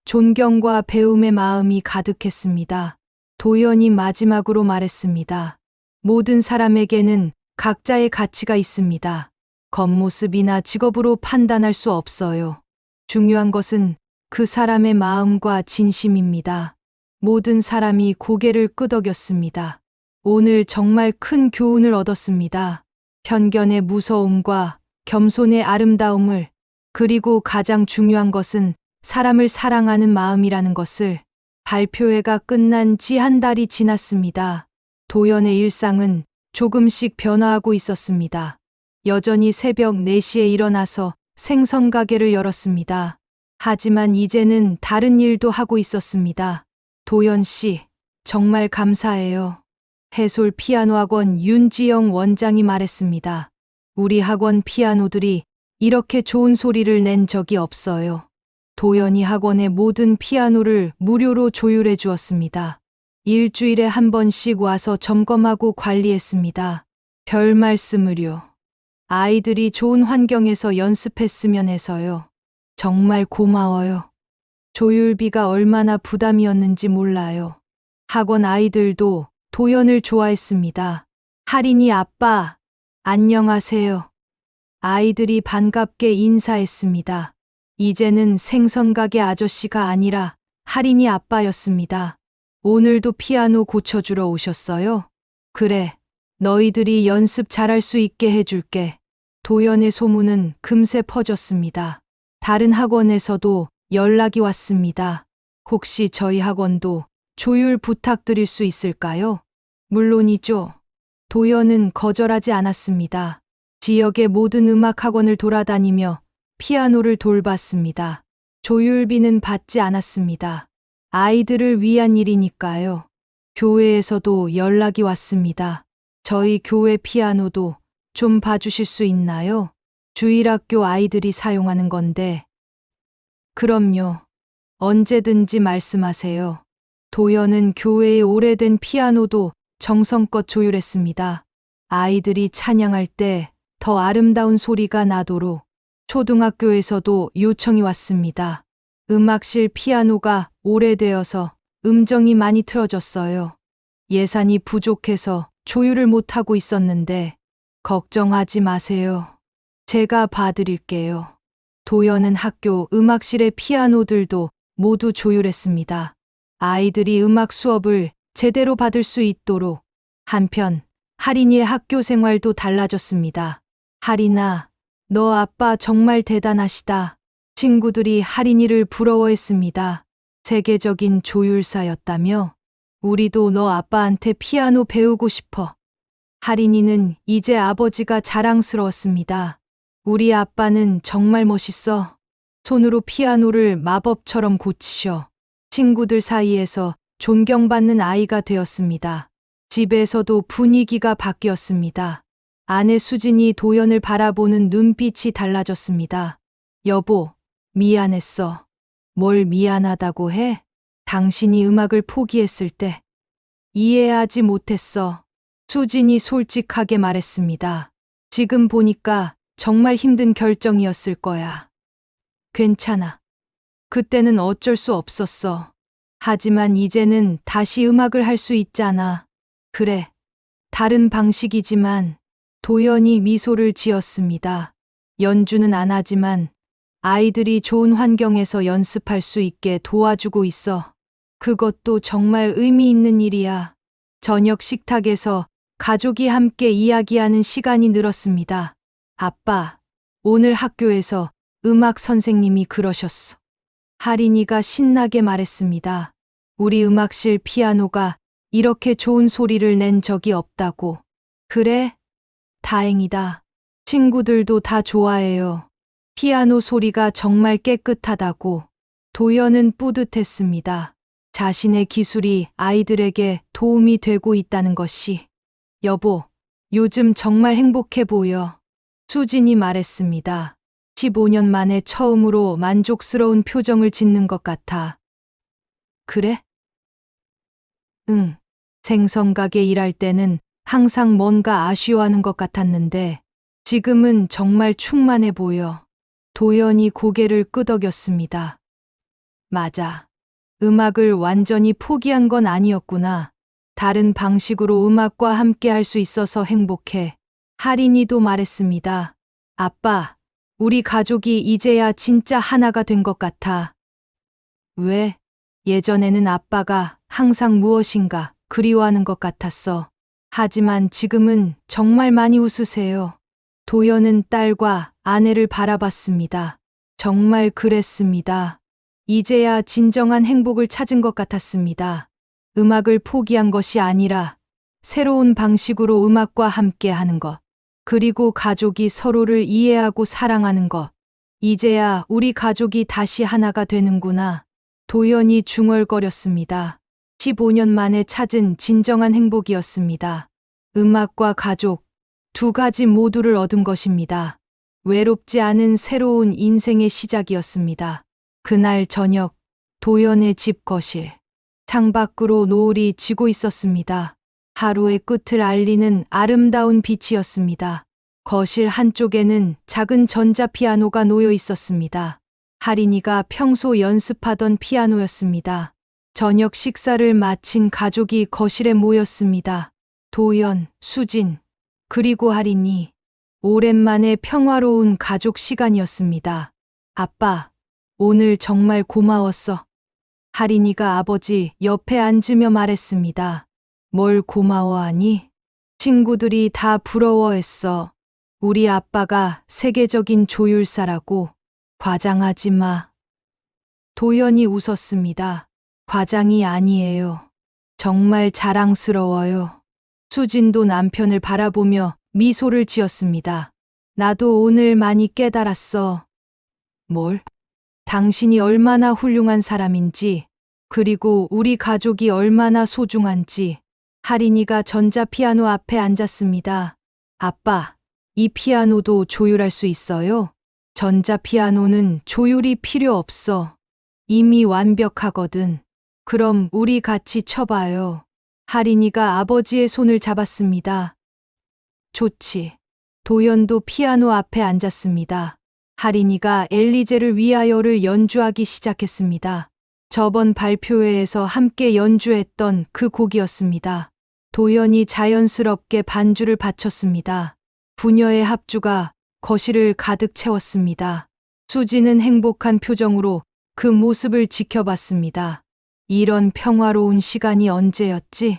존경과 배움의 마음이 가득했습니다. 도연이 마지막으로 말했습니다. 모든 사람에게는 각자의 가치가 있습니다. 겉모습이나 직업으로 판단할 수 없어요. 중요한 것은 그 사람의 마음과 진심입니다. 모든 사람이 고개를 끄덕였습니다. 오늘 정말 큰 교훈을 얻었습니다. 편견의 무서움과 겸손의 아름다움을, 그리고 가장 중요한 것은 사람을 사랑하는 마음이라는 것을. 발표회가 끝난 지 한 달이 지났습니다. 도연의 일상은 조금씩 변화하고 있었습니다. 여전히 새벽 4시에 일어나서 생선 가게를 열었습니다. 하지만 이제는 다른 일도 하고 있었습니다. 도연 씨, 정말 감사해요. 해솔 피아노 학원 윤지영 원장이 말했습니다. 우리 학원 피아노들이 이렇게 좋은 소리를 낸 적이 없어요. 도연이 학원의 모든 피아노를 무료로 조율해 주었습니다. 일주일에 한 번씩 와서 점검하고 관리했습니다. 별 말씀을요. 아이들이 좋은 환경에서 연습했으면 해서요. 정말 고마워요. 조율비가 얼마나 부담이었는지 몰라요. 학원 아이들도 도연을 좋아했습니다. 할인이 아빠, 안녕하세요. 아이들이 반갑게 인사했습니다. 이제는 생선가게 아저씨가 아니라 할인이 아빠였습니다. 오늘도 피아노 고쳐주러 오셨어요? 그래, 너희들이 연습 잘할 수 있게 해줄게. 도연의 소문은 금세 퍼졌습니다. 다른 학원에서도 연락이 왔습니다. 혹시 저희 학원도 조율 부탁드릴 수 있을까요? 물론이죠. 도연은 거절하지 않았습니다. 지역의 모든 음악 학원을 돌아다니며 피아노를 돌봤습니다. 조율비는 받지 않았습니다. 아이들을 위한 일이니까요. 교회에서도 연락이 왔습니다. 저희 교회 피아노도 좀 봐주실 수 있나요? 주일학교 아이들이 사용하는 건데. 그럼요. 언제든지 말씀하세요. 도연은 교회의 오래된 피아노도 정성껏 조율했습니다. 아이들이 찬양할 때 더 아름다운 소리가 나도록 초등학교에서도 요청이 왔습니다. 음악실 피아노가 오래되어서 음정이 많이 틀어졌어요. 예산이 부족해서 조율을 못하고 있었는데 걱정하지 마세요. 제가 봐드릴게요. 도연은 학교 음악실의 피아노들도 모두 조율했습니다. 아이들이 음악 수업을 제대로 받을 수 있도록. 한편 하린이의 학교 생활도 달라졌습니다. 하린아, 너 아빠 정말 대단하시다. 친구들이 하린이를 부러워했습니다. 세계적인 조율사였다며? 우리도 너 아빠한테 피아노 배우고 싶어. 하린이는 이제 아버지가 자랑스러웠습니다. 우리 아빠는 정말 멋있어. 손으로 피아노를 마법처럼 고치셔. 친구들 사이에서 존경받는 아이가 되었습니다. 집에서도 분위기가 바뀌었습니다. 아내 수진이 도연을 바라보는 눈빛이 달라졌습니다. 여보, 미안했어. 뭘 미안하다고 해? 당신이 음악을 포기했을 때 이해하지 못했어. 수진이 솔직하게 말했습니다. 지금 보니까 정말 힘든 결정이었을 거야. 괜찮아. 그때는 어쩔 수 없었어. 하지만 이제는 다시 음악을 할 수 있잖아. 그래. 다른 방식이지만. 도연이 미소를 지었습니다. 연주는 안 하지만 아이들이 좋은 환경에서 연습할 수 있게 도와주고 있어. 그것도 정말 의미 있는 일이야. 저녁 식탁에서 가족이 함께 이야기하는 시간이 늘었습니다. 아빠, 오늘 학교에서 음악 선생님이 그러셨어. 하린이가 신나게 말했습니다. 우리 음악실 피아노가 이렇게 좋은 소리를 낸 적이 없다고. 그래? 다행이다. 친구들도 다 좋아해요. 피아노 소리가 정말 깨끗하다고. 도연은 뿌듯했습니다. 자신의 기술이 아이들에게 도움이 되고 있다는 것이. 여보, 요즘 정말 행복해 보여. 수진이 말했습니다. 15년 만에 처음으로 만족스러운 표정을 짓는 것 같아. 그래? 응. 생선가게 일할 때는 항상 뭔가 아쉬워하는 것 같았는데 지금은 정말 충만해 보여. 도연이 고개를 끄덕였습니다. 맞아. 음악을 완전히 포기한 건 아니었구나. 다른 방식으로 음악과 함께 할 수 있어서 행복해. 하린이도 말했습니다. 아빠, 우리 가족이 이제야 진짜 하나가 된 것 같아. 왜? 예전에는 아빠가 항상 무엇인가 그리워하는 것 같았어. 하지만 지금은 정말 많이 웃으세요. 도연은 딸과 아내를 바라봤습니다. 정말 그랬습니다. 이제야 진정한 행복을 찾은 것 같았습니다. 음악을 포기한 것이 아니라 새로운 방식으로 음악과 함께 하는 것. 그리고 가족이 서로를 이해하고 사랑하는 것. 이제야 우리 가족이 다시 하나가 되는구나. 도연이 중얼거렸습니다. 15년 만에 찾은 진정한 행복이었습니다. 음악과 가족, 두 가지 모두를 얻은 것입니다. 외롭지 않은 새로운 인생의 시작이었습니다. 그날 저녁, 도연의 집 거실. 창밖으로 노을이 지고 있었습니다. 하루의 끝을 알리는 아름다운 빛이었습니다. 거실 한쪽에는 작은 전자피아노가 놓여 있었습니다. 하린이가 평소 연습하던 피아노였습니다. 저녁 식사를 마친 가족이 거실에 모였습니다. 도연, 수진, 그리고 하린이. 오랜만에 평화로운 가족 시간이었습니다. 아빠, 오늘 정말 고마웠어. 하린이가 아버지 옆에 앉으며 말했습니다. 뭘 고마워하니? 친구들이 다 부러워했어. 우리 아빠가 세계적인 조율사라고. 과장하지 마. 도연이 웃었습니다. 과장이 아니에요. 정말 자랑스러워요. 수진도 남편을 바라보며 미소를 지었습니다. 나도 오늘 많이 깨달았어. 뭘? 당신이 얼마나 훌륭한 사람인지, 그리고 우리 가족이 얼마나 소중한지. 할인이가 전자피아노 앞에 앉았습니다. 아빠, 이 피아노도 조율할 수 있어요? 전자피아노는 조율이 필요 없어. 이미 완벽하거든. 그럼 우리 같이 쳐봐요. 할인이가 아버지의 손을 잡았습니다. 좋지. 도연도 피아노 앞에 앉았습니다. 할인이가 엘리제를 위하여를 연주하기 시작했습니다. 저번 발표회에서 함께 연주했던 그 곡이었습니다. 도연이 자연스럽게 반주를 바쳤습니다. 부녀의 합주가 거실을 가득 채웠습니다. 수지는 행복한 표정으로 그 모습을 지켜봤습니다. 이런 평화로운 시간이 언제였지?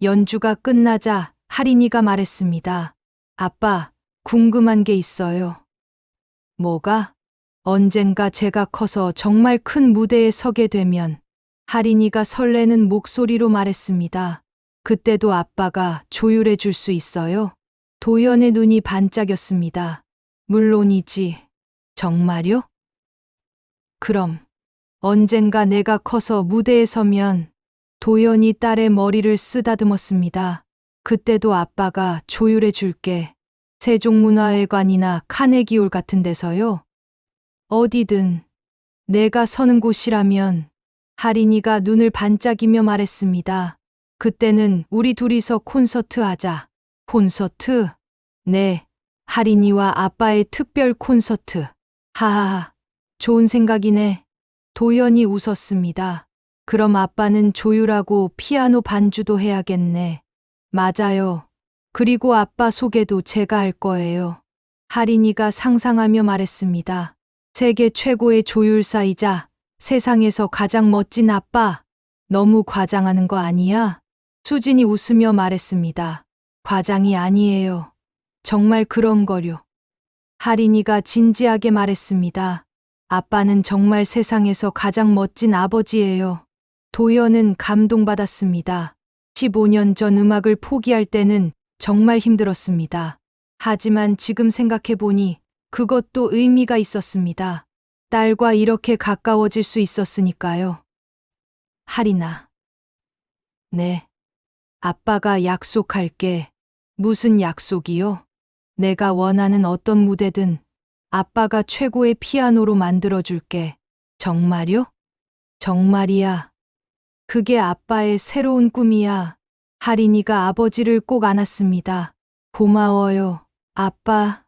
연주가 끝나자 할인이가 말했습니다. 아빠, 궁금한 게 있어요. 뭐가? 언젠가 제가 커서 정말 큰 무대에 서게 되면. 할인이가 설레는 목소리로 말했습니다. 그때도 아빠가 조율해 줄 수 있어요? 도연의 눈이 반짝였습니다. 물론이지. 정말요? 그럼 언젠가 내가 커서 무대에 서면. 도연이 딸의 머리를 쓰다듬었습니다. 그때도 아빠가 조율해 줄게. 세종문화회관이나 카네기홀 같은 데서요. 어디든 내가 서는 곳이라면. 할인이가 눈을 반짝이며 말했습니다. 그때는 우리 둘이서 콘서트 하자. 콘서트? 네, 할인이와 아빠의 특별 콘서트. 하하하, 좋은 생각이네. 도연이 웃었습니다. 그럼 아빠는 조율하고 피아노 반주도 해야겠네. 맞아요. 그리고 아빠 소개도 제가 할 거예요. 할인이가 상상하며 말했습니다. 세계 최고의 조율사이자 세상에서 가장 멋진 아빠. 너무 과장하는 거 아니야? 수진이 웃으며 말했습니다. 과장이 아니에요. 정말 그런 거요. 할인이가 진지하게 말했습니다. 아빠는 정말 세상에서 가장 멋진 아버지예요. 도연은 감동받았습니다. 15년 전 음악을 포기할 때는 정말 힘들었습니다. 하지만 지금 생각해보니 그것도 의미가 있었습니다. 딸과 이렇게 가까워질 수 있었으니까요. 할인아. 네. 아빠가 약속할게. 무슨 약속이요? 내가 원하는 어떤 무대든 아빠가 최고의 피아노로 만들어줄게. 정말요? 정말이야. 그게 아빠의 새로운 꿈이야. 할인이가 아버지를 꼭 안았습니다. 고마워요, 아빠.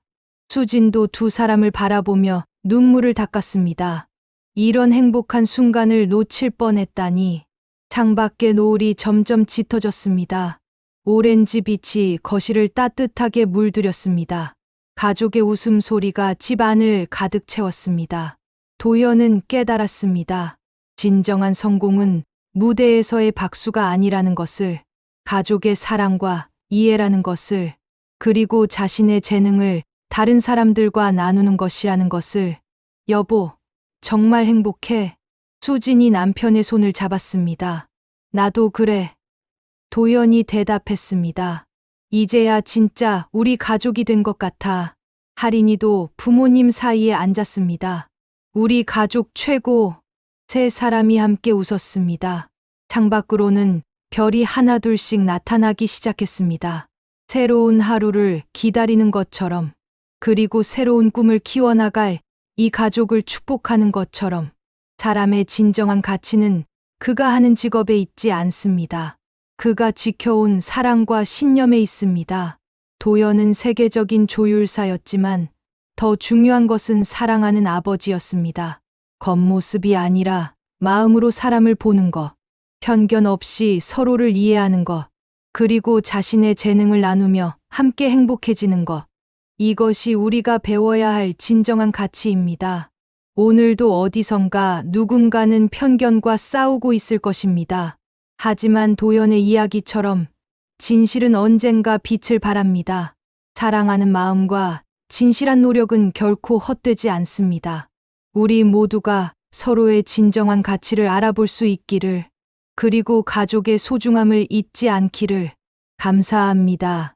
수진도 두 사람을 바라보며 눈물을 닦았습니다. 이런 행복한 순간을 놓칠 뻔했다니. 창밖의 노을이 점점 짙어졌습니다. 오렌지 빛이 거실을 따뜻하게 물들였습니다. 가족의 웃음소리가 집 안을 가득 채웠습니다. 도연은 깨달았습니다. 진정한 성공은 무대에서의 박수가 아니라는 것을, 가족의 사랑과 이해라는 것을, 그리고 자신의 재능을 다른 사람들과 나누는 것이라는 것을. 여보, 정말 행복해. 수진이 남편의 손을 잡았습니다. 나도 그래. 도연이 대답했습니다. 이제야 진짜 우리 가족이 된 것 같아. 할인이도 부모님 사이에 앉았습니다. 우리 가족 최고. 세 사람이 함께 웃었습니다. 창밖으로는 별이 하나둘씩 나타나기 시작했습니다. 새로운 하루를 기다리는 것처럼, 그리고 새로운 꿈을 키워나갈 이 가족을 축복하는 것처럼. 사람의 진정한 가치는 그가 하는 직업에 있지 않습니다. 그가 지켜온 사랑과 신념에 있습니다. 도연은 세계적인 조율사였지만 더 중요한 것은 사랑하는 아버지였습니다. 겉모습이 아니라 마음으로 사람을 보는 것, 편견 없이 서로를 이해하는 것, 그리고 자신의 재능을 나누며 함께 행복해지는 것. 이것이 우리가 배워야 할 진정한 가치입니다. 오늘도 어디선가 누군가는 편견과 싸우고 있을 것입니다. 하지만 도연의 이야기처럼 진실은 언젠가 빛을 발합니다. 사랑하는 마음과 진실한 노력은 결코 헛되지 않습니다. 우리 모두가 서로의 진정한 가치를 알아볼 수 있기를, 그리고 가족의 소중함을 잊지 않기를. 감사합니다.